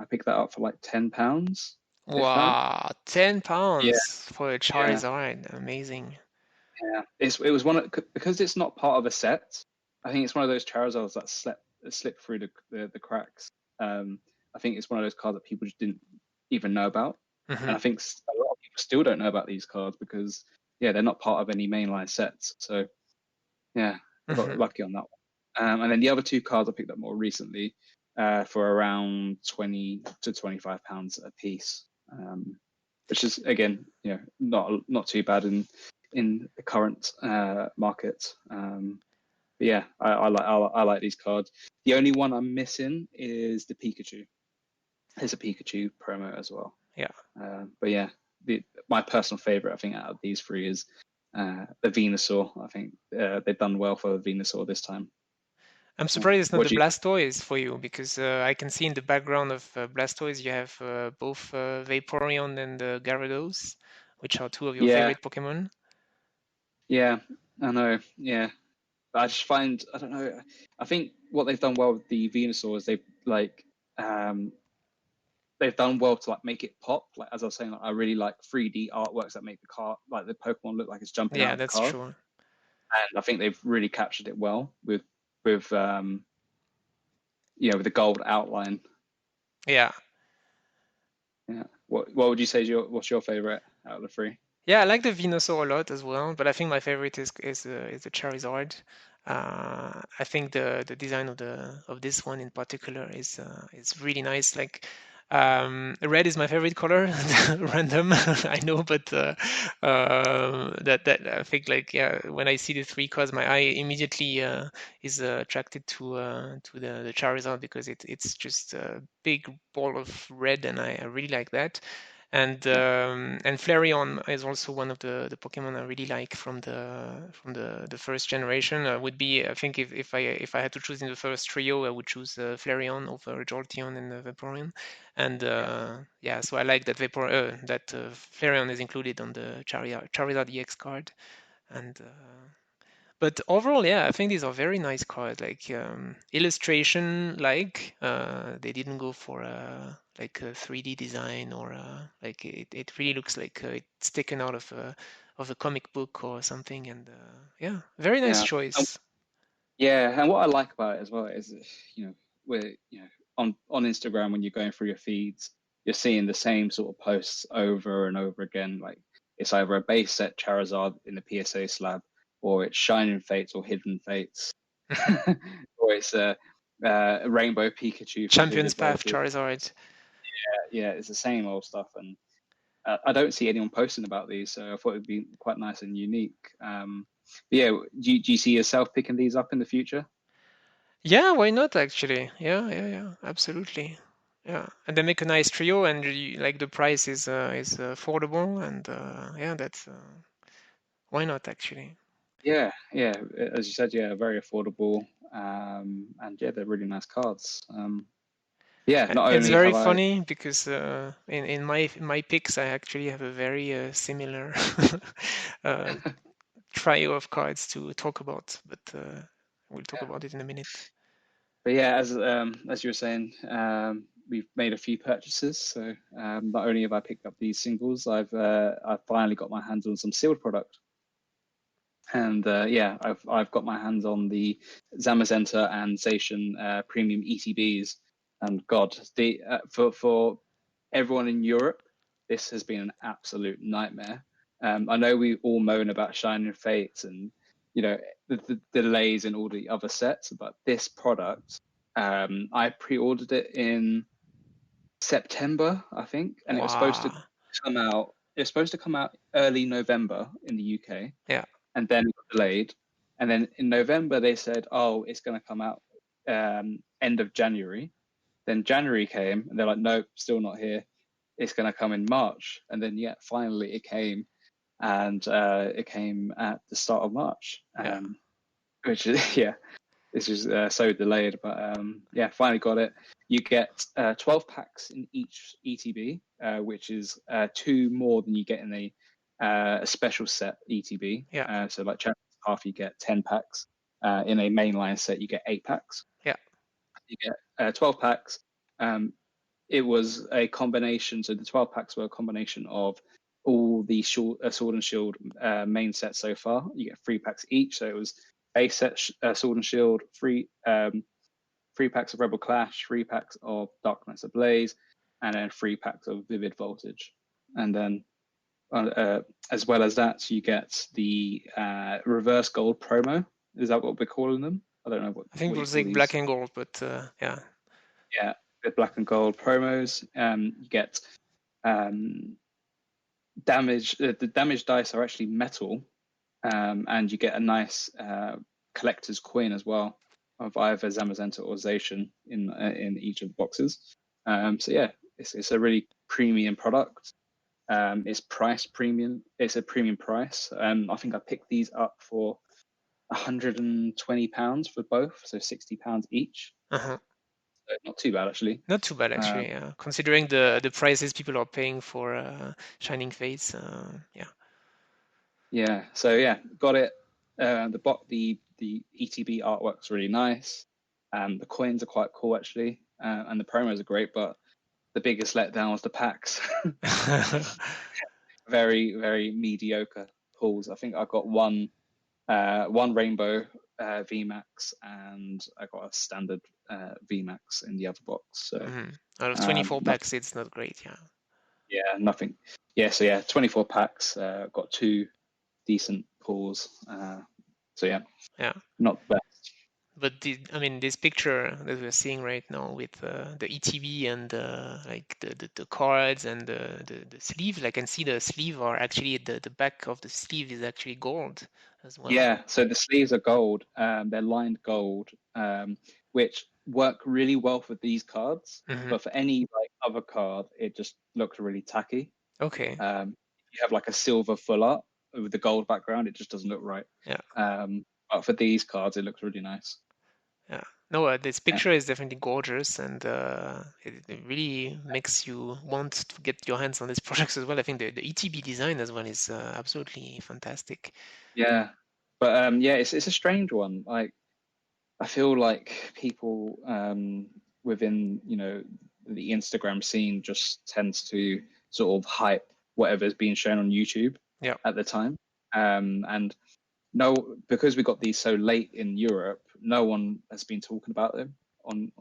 I picked that up for like £10, if that. Wow, 10 Yeah, pounds for a yeah, Charizard. Amazing. yeah. It was because it's not part of a set. I think it's one of those Charizards that slipped through the cracks. I think it's one of those cards that people just didn't even know about, and I Hmm. think a lot of people still don't know about these cards because yeah, they're not part of any mainline sets. So yeah, I got Hmm. lucky on that one. And then the other two cards I picked up more recently for around 20 to 25 pounds a piece, which is again, not too bad in the current market. But yeah, I like these cards. The only one I'm missing is the Pikachu. There's a Pikachu promo as well. Yeah. But yeah, my personal favorite, I think, out of these three is the Venusaur. I think they've done well for the Venusaur this time. I'm Yeah. surprised it's not What the do you? Blastoise for you because I can see in the background of Blastoise you have both Vaporeon and Gyarados, which are two of your Yeah, favorite Pokemon. yeah, I know. Yeah, but I just find I don't know. I think what they've done well with the Venusaur is um, they've done well to like make it pop. Like as I was saying, like, I really like 3D artworks that make the car like the Pokemon look like it's jumping out Yeah, of the that's card, true. and I think they've really captured it well with with the gold outline. Yeah. Yeah. What would you say is what's your favorite out of the three? Yeah, I like the Venusaur a lot as well, but I think my favorite is the Charizard. I think the design of this one in particular is really nice. Like red is my favorite color, random, I know, but that I think like yeah, when I see the three colors, my eye immediately is attracted to the Charizard because it's just a big ball of red, and I really like that. Yeah. And Flareon is also one of the Pokemon I really like from the first generation. Would be I think if I had to choose in the first trio, I would choose Flareon over Jolteon and Vaporeon. And Yeah. yeah, so I like that Flareon is included on the Charizard EX card. And but overall, yeah, I think these are very nice cards. Like illustration, like they didn't go for like a 3D design or like it really looks like it's taken out of a comic book or something. And yeah, very nice Yeah. Um, choice. yeah, and what I like about it as well is, where on Instagram when you're going through your feeds, you're seeing the same sort of posts over and over again. Like it's either a base set Charizard in the PSA slab, or it's Shining Fates or Hidden Fates, or it's a Rainbow Pikachu from Champion's Hidden Path Places. Charizard. Yeah, it's the same old stuff, and I don't see anyone posting about these, so I thought it'd be quite nice and unique. But yeah, do you see yourself picking these up in the future? Yeah, why not actually? Yeah, absolutely. Yeah, and they make a nice trio, and like the price is affordable, and yeah, that's why not actually. Yeah, yeah. As you said, yeah, very affordable. And yeah, they're really nice cards. Yeah, not It's only very have I, funny because in my picks I actually have a very similar uh, trio of cards to talk about, but we'll talk yeah. about it in a minute. But yeah, as you were saying, we've made a few purchases. So not only have I picked up these singles, I've finally got my hands on some sealed product. And yeah, I've got my hands on the Zamazenta and Zacian premium ETBs. And God, for everyone in Europe, this has been an absolute nightmare. I know we all moan about Shining Fates and the delays in all the other sets, but this product, I pre-ordered it in September, I think, and it was supposed to Wow. come out. It was supposed to come out early November in the UK, Yeah. and then it got delayed. And then in November they said, "Oh, it's going to come out end of January." Then January came, and they're like, "Nope, still not here. It's going to come in March." And then yeah, finally it came, and it came at the start of March, Yeah. which is yeah, this is so delayed, but yeah, finally got it. You get 12 packs in each ETB, which is two more than you get in a special set ETB. Yeah. So like Champions Half, you get 10 packs. In a mainline set, you get 8 packs. Yeah. You get 12 packs. Um, it was a combination. So the 12 packs were a combination of all the Sword and Shield main sets so far. You get 3 packs each. So it was base set Sword and Shield, 3 packs of Rebel Clash, 3 packs of Dark Knights Ablaze, and then 3 packs of Vivid Voltage. And then as well as that, you get the reverse gold promo. Is that what we're calling them? I don't know I think what we'll you say call black these. and gold, but yeah. Yeah, the black and gold promos. You get um, damage. The damage dice are actually metal, and you get a nice collector's coin as well of either Zamazenta or Zacian in each of the boxes. So yeah, it's a really premium product. It's price premium. It's a premium price. I think I picked these up for £120 for both, so £60 each. Uh-huh. So not too bad actually. Not too bad Uh, actually, yeah. Considering the prices people are paying for Shining Fates, yeah. yeah, so yeah, got it. The ETB artwork's really nice. The coins are quite cool actually, and the promos are great. But the biggest letdown was the packs. Very, very mediocre pulls. I think I got one rainbow VMAX, and I got a standard VMAX in the other box. So Out of 24 nothing. packs, it's not great, yeah. Yeah, nothing. Yeah, so yeah, 24 packs. Got 2 decent pulls. So yeah, Yeah. not bad. But I mean, this picture that we're seeing right now with the ETB and like the cards and the sleeve, like I can see the sleeve are actually the back of the sleeve is actually gold as well. Yeah, so the sleeves are gold. They're lined gold, which work really well for these cards. Hmm. But for any like other card, it just looks really tacky. Okay. If you have like a silver full art with the gold background, it just doesn't look right. Yeah. But for these cards, it looks really nice. Yeah. No, this Yeah, picture is definitely gorgeous, and it really makes you want to get your hands on these products as well. I think the ETB design as well is absolutely fantastic. yeah. But yeah, it's a strange one. Like I feel like people within the Instagram scene just tends to sort of hype whatever's being shown on YouTube Yeah. at the time. And no, because we got these so late in Europe, no one has been talking about them on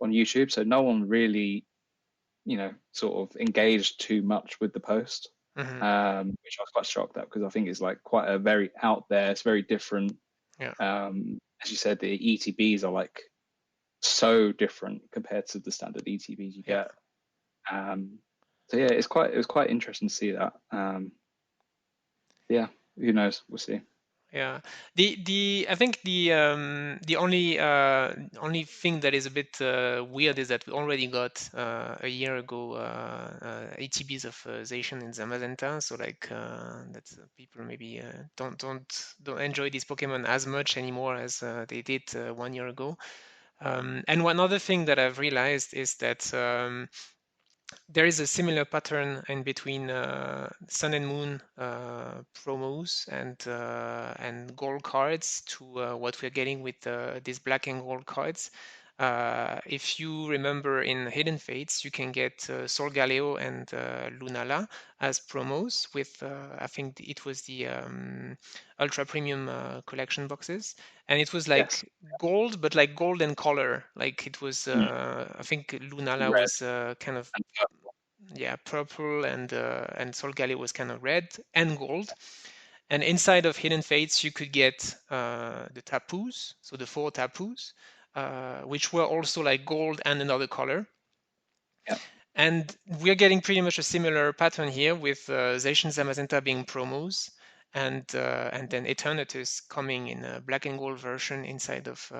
YouTube. So no one really, sort of engaged too much with the post, Hmm. which I was quite shocked at because I think it's like quite a very out there. It's very different. Yeah. As you said, the ETBs are like so different compared to the standard ETBs you Yeah. get. So yeah, it was quite interesting to see that. Yeah, who knows? We'll see. Yeah. The I think the only thing that is a bit weird is that we already got a year ago 80 of Zacian in Zamazenta, so like that's people maybe don't enjoy these Pokemon as much anymore as they did 1 year ago. And one other thing that I've realized is that there is a similar pattern in between Sun and Moon promos and gold cards to what we're getting with these black and gold cards. If you remember in Hidden Fates, you can get Solgaleo and Lunala as promos with, I think it was the ultra premium collection boxes, and it was Yes. like gold, but like gold and color. Like it was, Mm. I think Lunala Red was kind of, and purple. yeah, purple, and Solgaleo was kind of red and gold. And inside of Hidden Fates, you could get the Tapus, so the 4 Tapus, which were also like gold and another color. Yeah. And we're getting pretty much a similar pattern here with Zacian Zamazenta being promos, and then Eternatus coming in a black and gold version inside of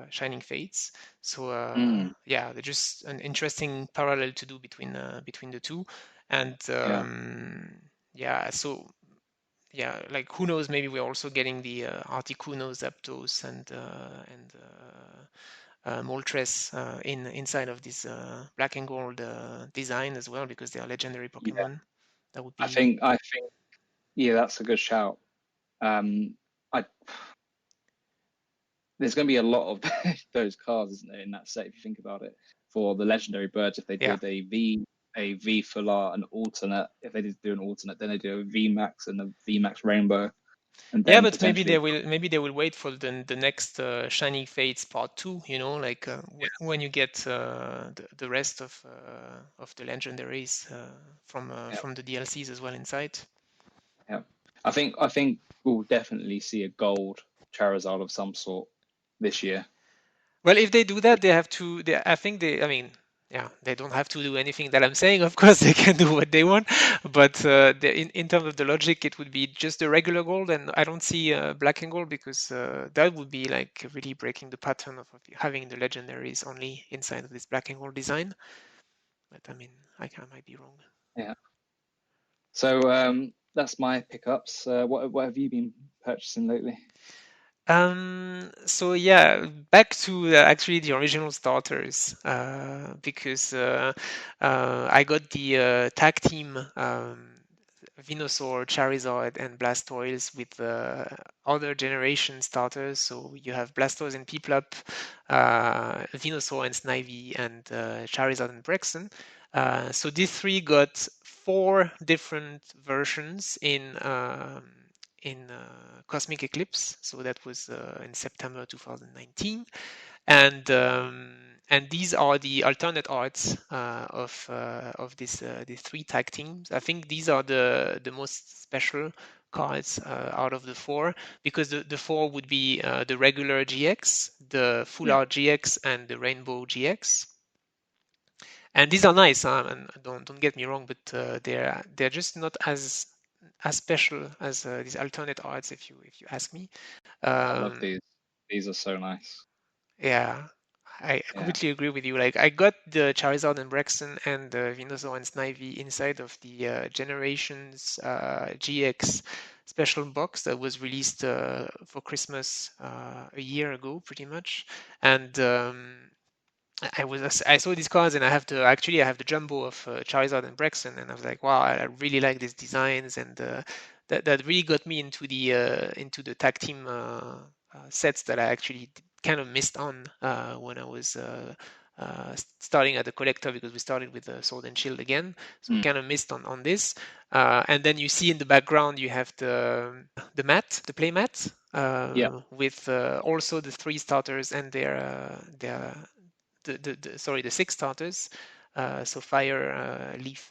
Shining Fates. So Mm. yeah, they're just an interesting parallel to do between the two. And Yeah. yeah, so yeah, like who knows? Maybe we're also getting the Articuno, Zapdos, and Moltres inside of this black and gold design as well, because they are legendary Yeah. Pokemon. That would I be, think. I think. Yeah, that's a good shout. I There's going to be a lot of those cards, isn't there, in that set if you think about it. For the legendary birds, if they yeah. did a V Fuller, an alternate, if they did do an alternate, then they do a V Max and a V Max Rainbow, and Yeah, then but potentially. maybe they will wait for the next Shining Fates Part 2. You know, like when you get the rest of the legendaries Yeah, from the DLCs as well inside. yeah. I think we'll definitely see a gold Charizard of some sort this year. Well, if they do that, they have to. I think I mean, yeah, they don't have to do anything that I'm saying. Of course, they can do what they want. But in terms of the logic, it would be just the regular gold, and I don't see black and gold because that would be like really breaking the pattern of having the legendaries only inside of this black and gold design. But I mean, I might be wrong. Yeah. So that's my pickups. What have you been purchasing lately? So yeah, back to actually the original starters, because I got the tag team Venusaur, Charizard, and Blastoise with other generation starters. So you have Blastoise and Piplup, Venusaur and Snivy, and Charizard and Brexton. So these three got 4 different versions in Cosmic Eclipse. So that was in September 2019, and these are the alternate arts of these 3 tag teams. I think these are the most special cards out of the 4, because the 4 would be the regular GX, the full Yeah, art GX, and the rainbow GX. And these are nice, and don't get me wrong, but they're just not as special as these alternate arts, if you ask me. I love Um, these. These are so nice. yeah, I Yeah, completely agree with you. Like I got the Charizard and Braxton and the Venusaur and Snivy inside of the Generations GX special box that was released for Christmas a year ago, pretty much. And I saw these cards, and I have the jumbo of Charizard and Braxton, and I was like, wow, I really like these designs, and that really got me into the tag team sets that I actually kind of missed on when I was starting at the collector, because we started with Sword and Shield again, so we mm. kind of missed on this. And then you see in the background you have the play mat, Yeah, with also the 3 starters and their sorry, the 6 starters, so fire, leaf,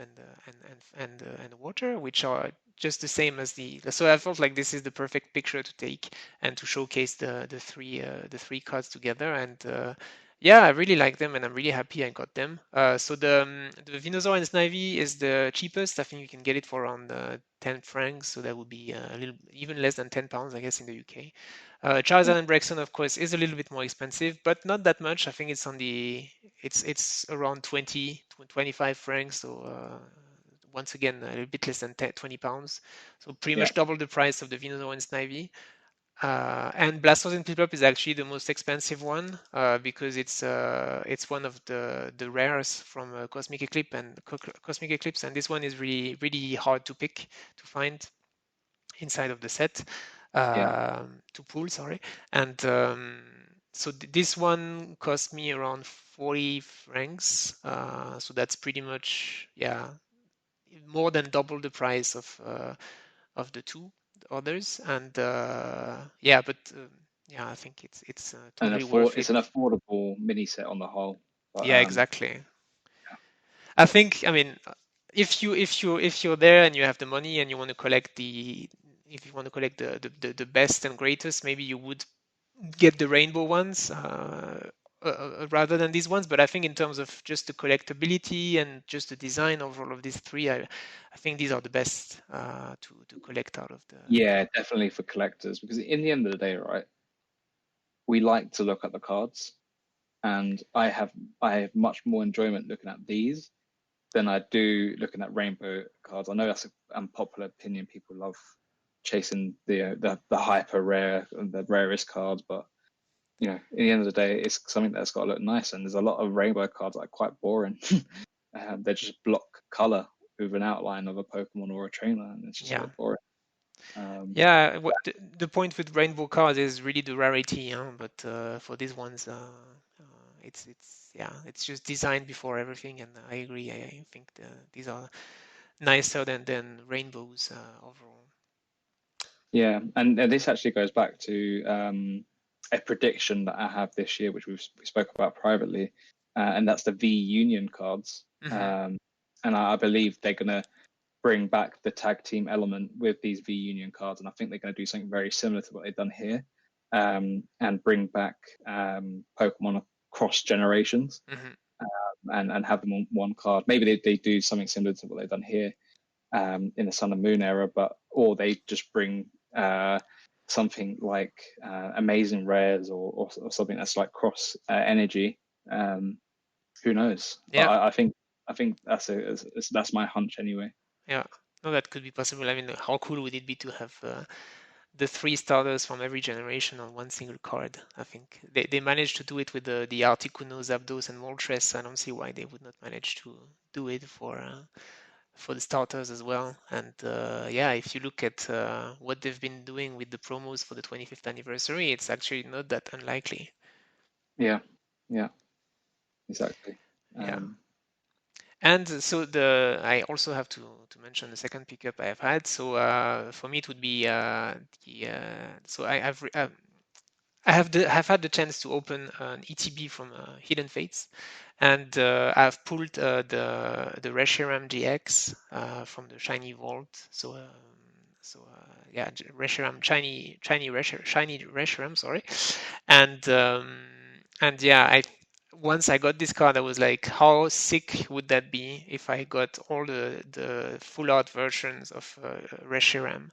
and water, which are just the same as the. So I felt like this is the perfect picture to take and to showcase the 3 cards together. And Yeah, I really like them, and I'm really happy I got them. So the Venusaur and Snivy is the cheapest. I think you can get it for around 10 francs, so that would be a little even less than 10 pounds, I guess, in the UK. Yeah, Charizard and Braixen, of course, is a little bit more expensive, but not that much. I think it's around 20 to 25 francs, so once again a little bit less than 10, 20 pounds. So pretty yeah, much double the price of the Venusaur and Snivy. And Blastoise and Piplup is actually the most expensive one because it's one of the rares from Cosmic Eclipse and Cosmic Eclipse, and this one is really hard to pick to find inside of the set yeah. to pull. Sorry, and so this one cost me around 40 francs. So that's pretty much more than double the price of the two others, and yeah, I think it's totally worth It's it. an affordable mini set on the whole. But Yeah, exactly. I think, I mean, if you're there and you have the money and you want to collect the if you want to collect the best and greatest, maybe you would get the rainbow ones rather than these ones. But I think in terms of just the collectability and just the design of all of these three, I think these are the best to collect out of the. yeah, definitely for collectors, because in the end of the day, right, we like to look at the cards, and I have much more enjoyment looking at these than I do looking at rainbow cards. I know that's an unpopular opinion. People love chasing the hyper rare and the rarest cards, but you know, in the end of the day, it's something that's got to look nice. And there's a lot of rainbow cards that are quite boring. They just block color with an outline of a Pokemon or a trainer, and it's just a Yeah. bit boring. Um, Yeah, what the point with rainbow cards is really the rarity, huh? But for these ones, it's just designed before everything, and I agree. I think these are nicer than rainbows overall. yeah, and this actually goes back to a prediction that I have this year, which we spoke about privately, and that's the V Union cards. Hmm. And I believe they're gonna bring back the tag team element with these V Union cards, and I think they're going to do something very similar to what they've done here, and bring back Pokemon across generations, Hmm. and have them on one card. Maybe they do something similar to what they've done here in the Sun and Moon era, but or they just bring something like Amazing Rares or something that's like cross energy. Um, who knows? But Yeah, I think that's my hunch anyway. yeah. No, that could be possible. I mean, how cool would it be to have the three starters from every generation on one single card? I think they managed to do it with the Articuno, Zapdos, and Moltres. I don't see why they would not manage to do it for the starters as well. And yeah, if you look at what they've been doing with the promos for the 25th anniversary, it's actually not that unlikely. Yeah, yeah, exactly. Yeah. Um, And so the I also have to mention the second pickup I have had. So for me, it would be the so have had the chance to open an ETB from Hidden Fates, and I've pulled the Reshiram GX from the Shiny Vault. So yeah, Reshiram shiny Reshiram, sorry, and yeah, I once I got this card, I was like, how sick would that be if I got all the full art versions of Reshiram?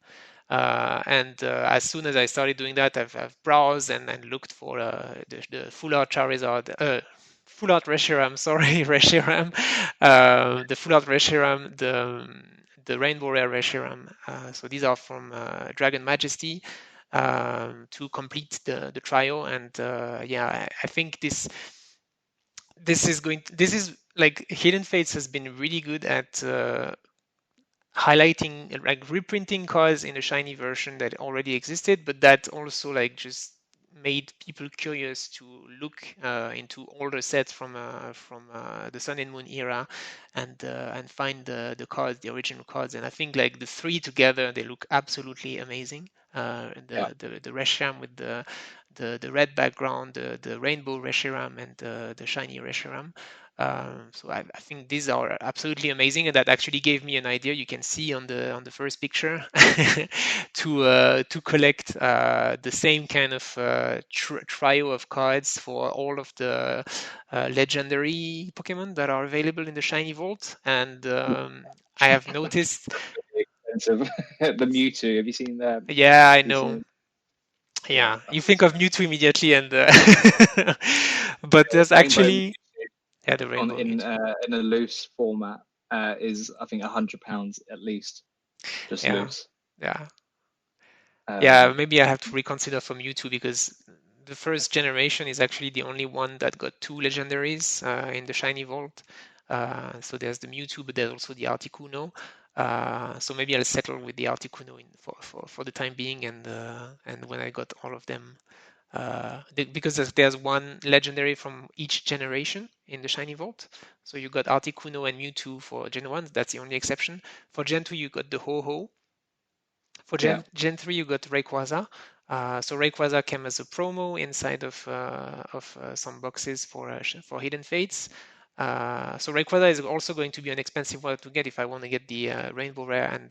And as soon as I started doing that, I've browsed and looked for the full art Charizard, full art Reshiram, sorry, Reshiram, the full art Reshiram, the Rainbow Rare Reshiram. So these are from Dragon Majesty to complete the trio. And yeah, I think this is like Hidden Fates has been really good at highlighting like reprinting cards in a shiny version that already existed, but that also like just made people curious to look into older sets from the Sun and Moon era and find the cards, the original cards. And I think like the three together, they look absolutely amazing. yeah, The Reshiram with the red background, the rainbow Reshiram, and the shiny Reshiram. So I think these are absolutely amazing, and that actually gave me an idea. You can see on the first picture to collect the same kind of trio of cards for all of the legendary Pokemon that are available in the shiny vault. And I have noticed. Really expensive. The Mewtwo. Have you seen that? Yeah, I You seen know. it? Yeah, Yeah, you think that's of Mewtwo immediately, and but there's Rainbow actually, yeah, the on Rainbow Mewtwo. in a loose format is I think £100 at least, just Yeah, loose. yeah, yeah. Um, Maybe I have to reconsider for Mewtwo because the first generation is actually the only one that got two legendaries in the shiny vault. So there's the Mewtwo, but there's also the Articuno. So maybe I'll settle with the Articuno for the time being, and when I got all of them, because there's one legendary from each generation in the shiny vault. So you got Articuno and Mewtwo for Gen 1. That's the only exception. For Gen 2, you got the Ho-Ho. For yeah, Gen 3, you got Rayquaza. So Rayquaza came as a promo inside of some boxes for Hidden Fates. So Rayquaza is also going to be an expensive one to get if I want to get the Rainbow Rare and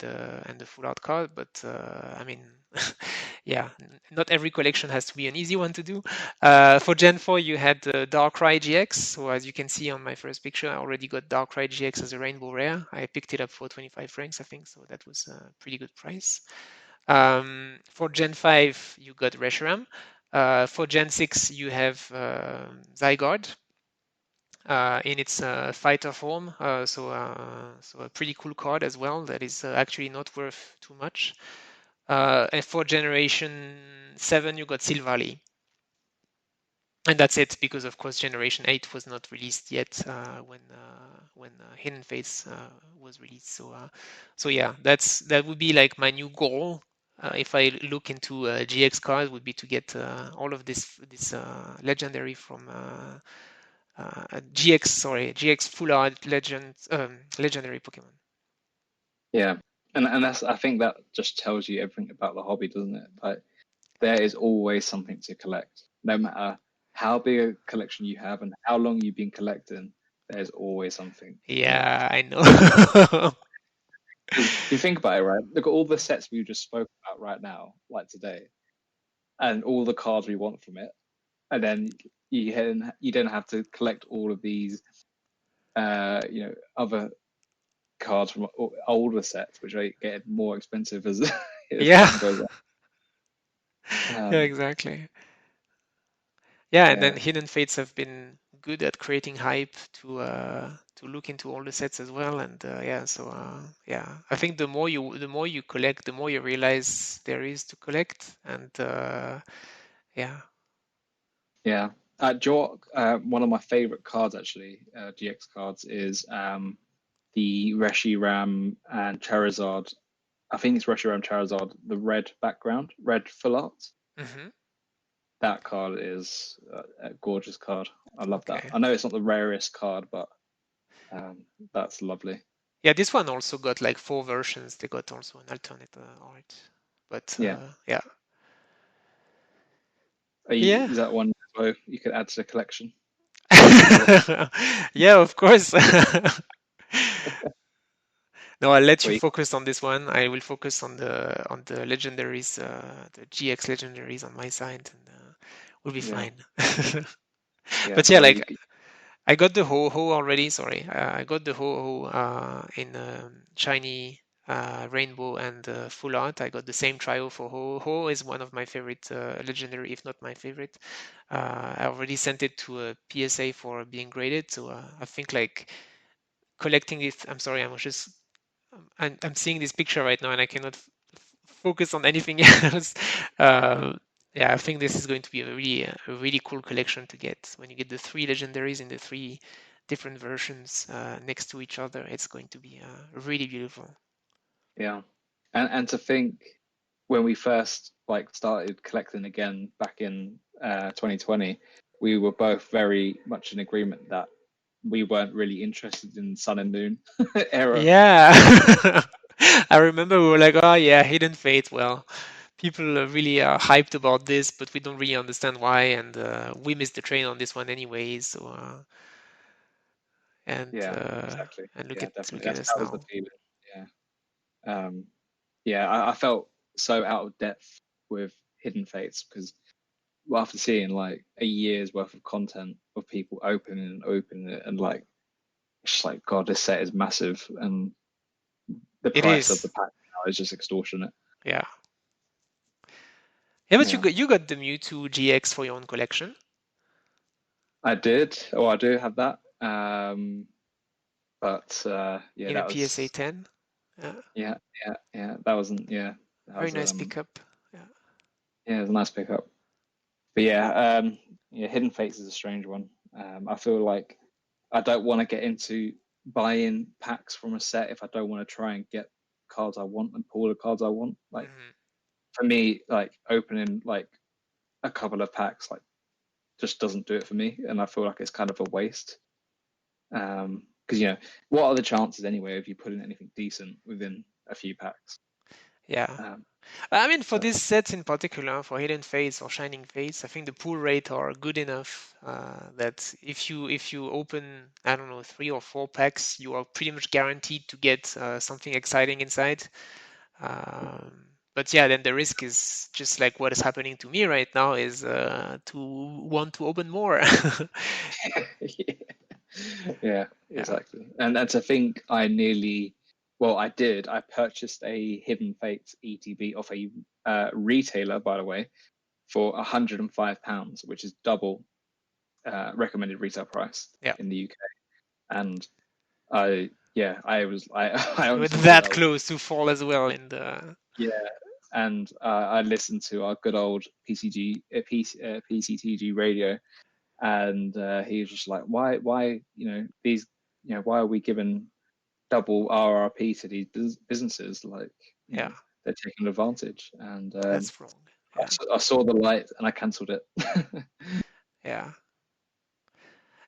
the Full Art card. But I mean, yeah, not every collection has to be an easy one to do. For Gen 4, you had Darkrai GX. So as you can see on my first picture, I already got Darkrai GX as a Rainbow Rare. I picked it up for 25 francs, I think. So that was a pretty good price. For Gen 5, you got Reshiram. For Gen 6, you have Zygarde in its fighter form. So a pretty cool card as well that is actually not worth too much. And for Generation 7, you got Silvally. And that's it, because of course Generation 8 was not released yet when Hidden Fates was released. So yeah, that would be like my new goal. If I look into GX cards, would be to get all of this legendary from GX Full Art legendary Pokemon. yeah, and that's I think that just tells you everything about the hobby, doesn't it? Like there is always something to collect, no matter how big a collection you have and how long you've been collecting. There's always something to collect. Yeah, I know. Because if you think about it, right? Look at all the sets we just spoke about right now, like today, and all the cards we want from it, and then you then have to collect all of these, other cards from older sets, which are getting more expensive as as Yeah, time goes on. yeah, Um, exactly. Yeah, and then yeah, Hidden Fates have been good at creating hype to look into all the sets as well, and yeah, so yeah, I think the more you collect, the more you realize there is to collect, and yeah. yeah. One of my favorite cards actually, GX cards, is the Reshiram and Charizard. I think it's Reshiram Charizard, the red background, red full art. Hmm. That card is a gorgeous card. I love that. Okay. I know it's not the rarest card, but that's lovely. Yeah, this one also got like four versions. They got also an alternate art, but Yeah. yeah, yeah, Is that one you could add to the collection? Consider. yeah, of course. No, I'll let you Sweet. focus on this one. I will focus on the legendaries, the GX legendaries on my side, and we'll be Yeah. fine. Yeah. But yeah, Well, like I got the Ho-Ho already. Sorry, I got the Ho-Ho in shiny, rainbow, and full art. I got the same trio for Ho-Ho. Is one of my favorite legendary, if not my favorite. I already sent it to a PSA for being graded, so I think like collecting it. I'm sorry, I'm seeing this picture right now and I cannot focus on anything else. Uh, yeah, I think this is going to be a really cool collection to get. When you get the three legendaries in the three different versions next to each other, it's going to be really beautiful. yeah. And to think when we first like started collecting again back in 2020, we were both very much in agreement that we weren't really interested in Sun and Moon era. Yeah. I remember we were like, oh yeah, Hidden Fate. Well, people really are hyped about this, but we don't really understand why, and we missed the train on this one anyway. So Yeah, exactly. and Yeah, look definitely. at That's us that was the now. feeling. Yeah. Yeah, I felt so out of depth with Hidden Fates because after seeing like a year's worth of content of people opening it, and like it's just like God, this set is massive, and the It price of the is, pack now is just extortionate. yeah. Yeah, but Yeah, you got the Mewtwo GX for your own collection. I did. Oh, I do have that. But yeah, In a that PSA was 10. Yeah, yeah. That wasn't that very was nice pickup. Yeah, yeah, it was a nice pickup. But yeah, Hidden Fates is a strange one. I feel like I don't want to get into buying packs from a set if I don't want to try and get cards I want and pull the cards I want. Like hmm for me, like opening like a couple of packs like just doesn't do it for me, and I feel like it's kind of a waste. Because what are the chances anyway of you putting anything decent within a few packs? yeah. Um, I mean, for so this set in particular, for Hidden Fates or Shining Fates, I think the pull rate are good enough that if you open, I don't know, 3 or 4 packs, you are pretty much guaranteed to get something exciting inside. But yeah, then the risk is just like what is happening to me right now is to want to open more. yeah, Yeah. exactly. And to think I did. I purchased a Hidden Fates ETB off a retailer, by the way, for £105, which is double recommended retail price Yeah. in the UK. And I You were honestly thought that that was close to fall as well in the yeah. And I listened to our good old PCTG radio, and he was just like, why, these, why are we giving double RRP to these businesses? Like, yeah, they're taking advantage. And that's wrong. Yeah. I saw the light and I cancelled it. Yeah.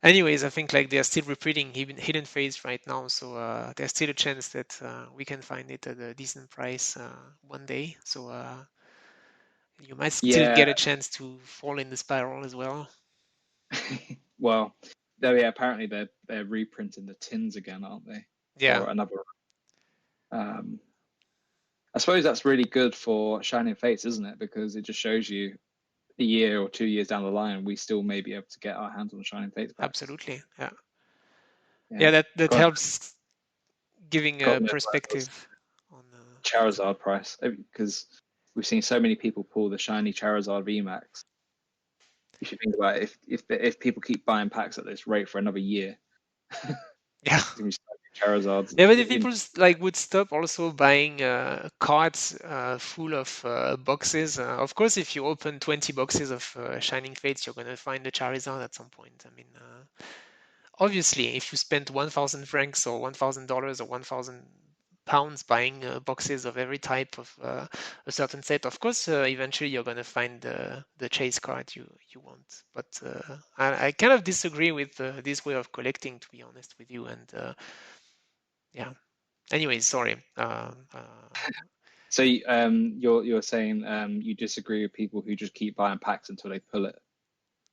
Anyways, I think like they're still repeating Hidden Phase right now, so there's still a chance that we can find it at a decent price one day. So you might still Yeah. get a chance to fall in the spiral as well. Well, though, yeah. Apparently, they're reprinting the tins again, aren't they? Yeah, For another. Um, I suppose that's really good for Shining Fates, isn't it? Because it just shows you a year or 2 years down the line, we still may be able to get our hands on Shining Fates packs. absolutely. Yeah, yeah. Yeah. That God, helps giving God a knows what it was. perspective on things. Charizard price, because we've seen so many people pull the shiny Charizard VMAX. If you think about it, if people keep buying packs at this rate for another year, Yeah. there's gonna be so many Charizards Yeah, but if in. people like would stop also buying carts full of boxes, of course, if you open 20 boxes of Shining Fates, you're gonna find the Charizard at some point. I mean, obviously, if you spend 1,000 francs or $1,000 or 1,000 pounds buying boxes of every type of a certain set, of course, eventually you're gonna find the chase card you want. But I kind of disagree with this way of collecting, to be honest with you, and yeah. Anyways, sorry. So you're saying you disagree with people who just keep buying packs until they pull it,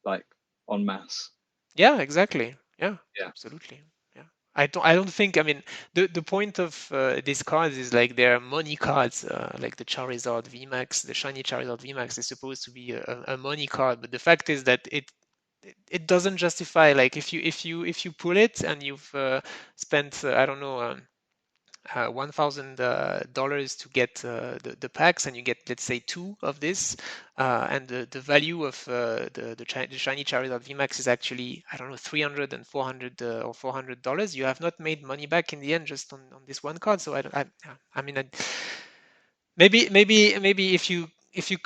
like en masse. Yeah, exactly. Yeah, Yeah. absolutely. Yeah. I don't think, I mean, the point of these cards is like they're money cards, like the Charizard VMAX, the shiny Charizard VMAX is supposed to be a money card, but the fact is that it doesn't justify, like if you pull it and you've spent I don't know, $1,000 to get the packs, and you get, let's say, two of this, and the value of the shiny Charizard VMAX is actually, I don't know, 300 and 400 or $400. You have not made money back in the end just on this one card. So I mean, maybe if you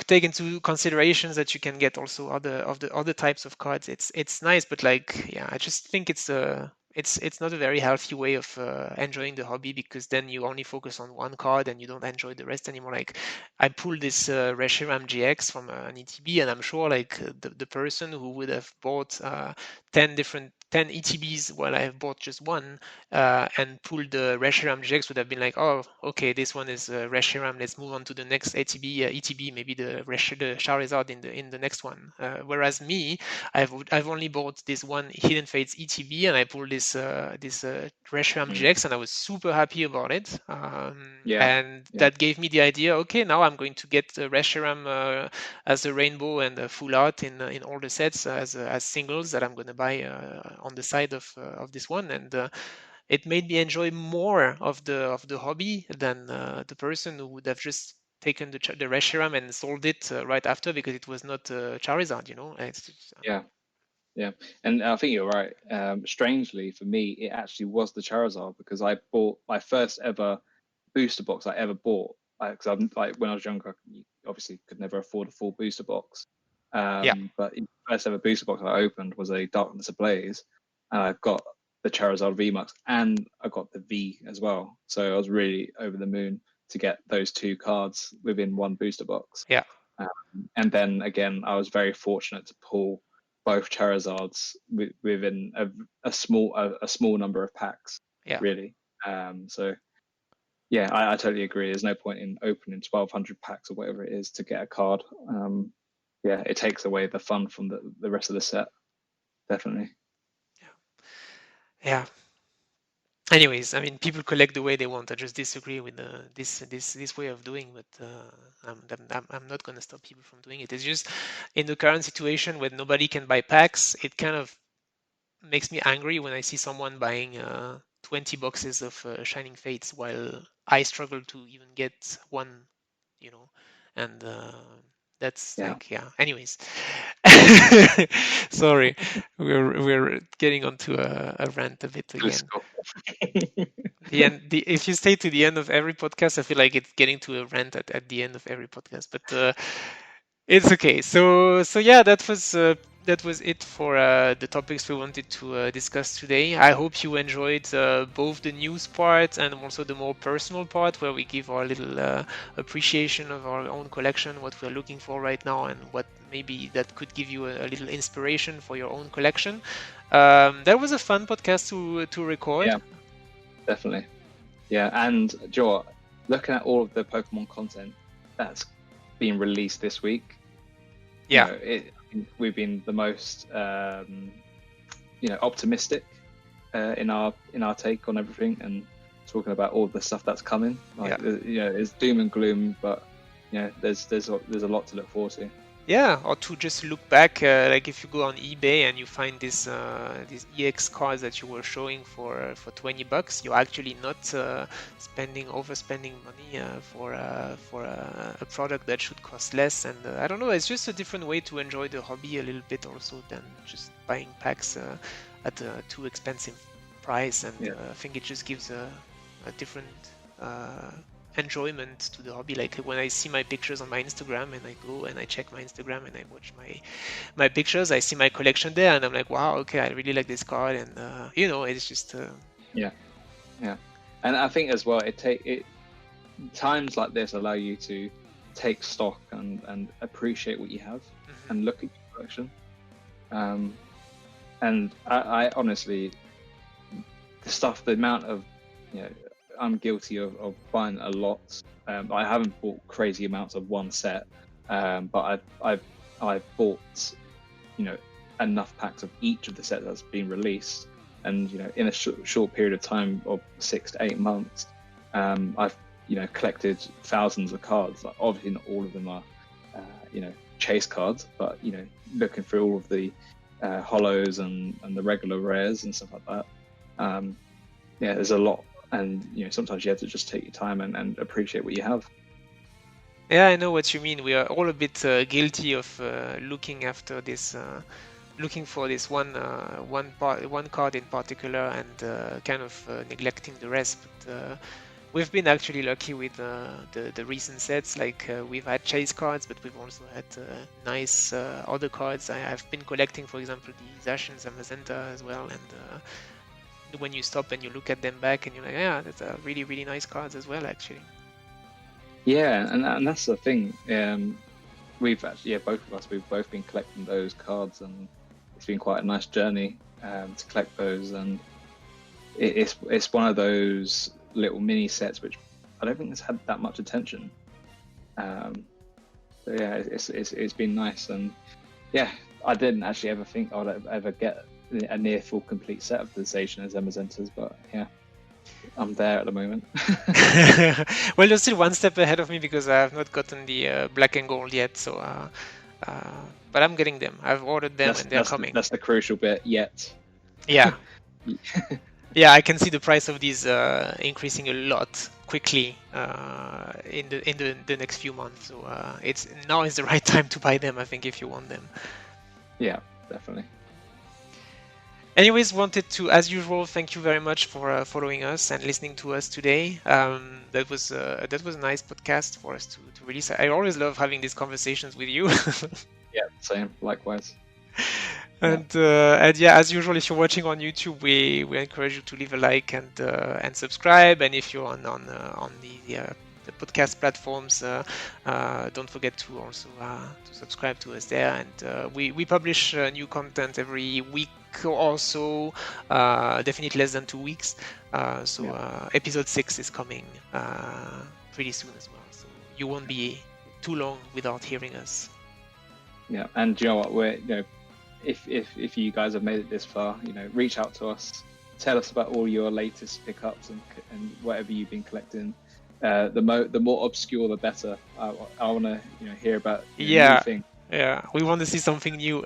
take into considerations that you can get also other types of cards, it's nice, but like, yeah, I just think it's not a very healthy way of enjoying the hobby, because then you only focus on one card and you don't enjoy the rest anymore. Like, I pulled this Reshiram Gx from an ETB, and I'm sure like the person who would have bought 10 different 10 ETBs while I have bought just one, and pulled the Reshiram Gx, would have been like, oh, okay, this one is Reshiram. Let's move on to the next ETB, maybe the Charizard in the next one. Whereas me, I've only bought this one Hidden Fates ETB, and I pulled this Reshiram GX, and I was super happy about it. And that gave me the idea. Okay, now I'm going to get Reshiram as a rainbow and a full art in all the sets as singles that I'm going to buy on the side of this one, and it made me enjoy more of the hobby than the person who would have just taken the Reshiram and sold it right after because it was not Charizard, you know. Yeah, and I think you're right. Strangely, for me, it actually was the Charizard because I bought my first ever booster box I ever bought. Because I'm like when I was younger, you obviously could never afford a full booster box. Yeah, But the first ever booster box I opened was a Darkness Ablaze, and I've got the Charizard VMAX and I got the V as well. So I was really over the moon to get those two cards within one booster box. yeah, And then again, I was very fortunate to pull both Charizards within a small number of packs. yeah. Really. So yeah, I totally agree. There's no point in opening 1,200 packs or whatever it is to get a card. Yeah, it takes away the fun from the rest of the set. Definitely. Yeah. Anyways, I mean, people collect the way they want. I just disagree with this way of doing, but I'm not going to stop people from doing it. It's just in the current situation where nobody can buy packs, it kind of makes me angry when I see someone buying 20 boxes of Shining Fates while I struggle to even get one, you know, and that's like, yeah. Anyways, sorry, we're getting onto a rant a bit again. If you stay to the end of every podcast, I feel like it's getting to a rant at the end of every podcast, but it's okay. So yeah, that was it for the topics we wanted to discuss today. I hope you enjoyed both the news part and also the more personal part, where we give our little appreciation of our own collection, what we're looking for right now, and what maybe that could give you a little inspiration for your own collection. That was a fun podcast to record. Yeah, definitely. Yeah, and Joe, looking at all of the Pokemon content that's been released this week, yeah, we've been the most optimistic in our take on everything, and talking about all the stuff that's coming. It's doom and gloom, but there's a lot to look forward to. Yeah, or to just look back, like if you go on eBay and you find these EX cards that you were showing for $20, you're actually not overspending money for a product that should cost less. And I don't know, it's just a different way to enjoy the hobby a little bit also than just buying packs at a too expensive price. And I think it just gives a different enjoyment to the hobby. Like when I see my pictures on my Instagram and I go and I check my Instagram and I watch my pictures, I see my collection there and I'm like, wow, okay, I really like this card. And it's just yeah, and I think as well times like this allow you to take stock and appreciate what you have and look at your collection. And I honestly, the amount of I'm guilty of buying a lot. I haven't bought crazy amounts of one set, but I've bought enough packs of each of the sets that's been released, and in a short period of time of 6 to 8 months, I've collected thousands of cards. Like, obviously not all of them are chase cards, but looking through all of the hollows and the regular rares and stuff like that. There's a lot. And sometimes you have to just take your time and appreciate what you have. Yeah, I know what you mean. We are all a bit guilty of looking for this one card in particular and kind of neglecting the rest. But we've been actually lucky with the recent sets. Like we've had chase cards, but we've also had nice other cards. I've been collecting, for example, the Zacians and Magenta as well, and when you stop and you look at them back and you're like, yeah, that's a really, really nice cards as well, actually. Yeah, and that's the thing. We've actually, both of us, we've both been collecting those cards, and it's been quite a nice journey. to collect those, and it's one of those little mini sets which I don't think has had that much attention. So yeah, it's been nice, and yeah, I didn't actually ever think I would ever get a near full complete set of the Zacian and Zemazentas, but yeah, I'm there at the moment. Well, you're still one step ahead of me because I have not gotten the black and gold yet. So, but I'm getting them. I've ordered them and they're coming. That's the crucial bit. Yet. Yeah. Yeah, I can see the price of these increasing a lot quickly in the next few months. So now is the right time to buy them, I think, if you want them. Yeah, definitely. Anyways, wanted to, as usual, thank you very much for following us and listening to us today. That was a nice podcast for us to release. I always love having these conversations with you. Yeah, same. Likewise. And yeah, as usual, if you're watching on YouTube, we encourage you to leave a like and subscribe. And if you're on the podcast platforms, don't forget to also to subscribe to us there. And we publish new content every week or so, definitely less than 2 weeks. So episode 6 is coming pretty soon as well. So you won't be too long without hearing us. Yeah, and you know what? We're if you guys have made it this far, reach out to us, tell us about all your latest pickups and whatever you've been collecting. The more obscure, the better. I want to hear about new things. Yeah, we want to see something new.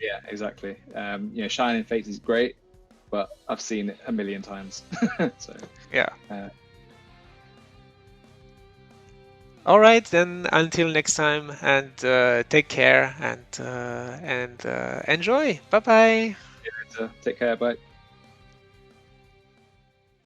Yeah, exactly. Shining Fates is great, but I've seen it a million times. So yeah. All right, then until next time, and take care and enjoy. Bye bye. Take care. Bye.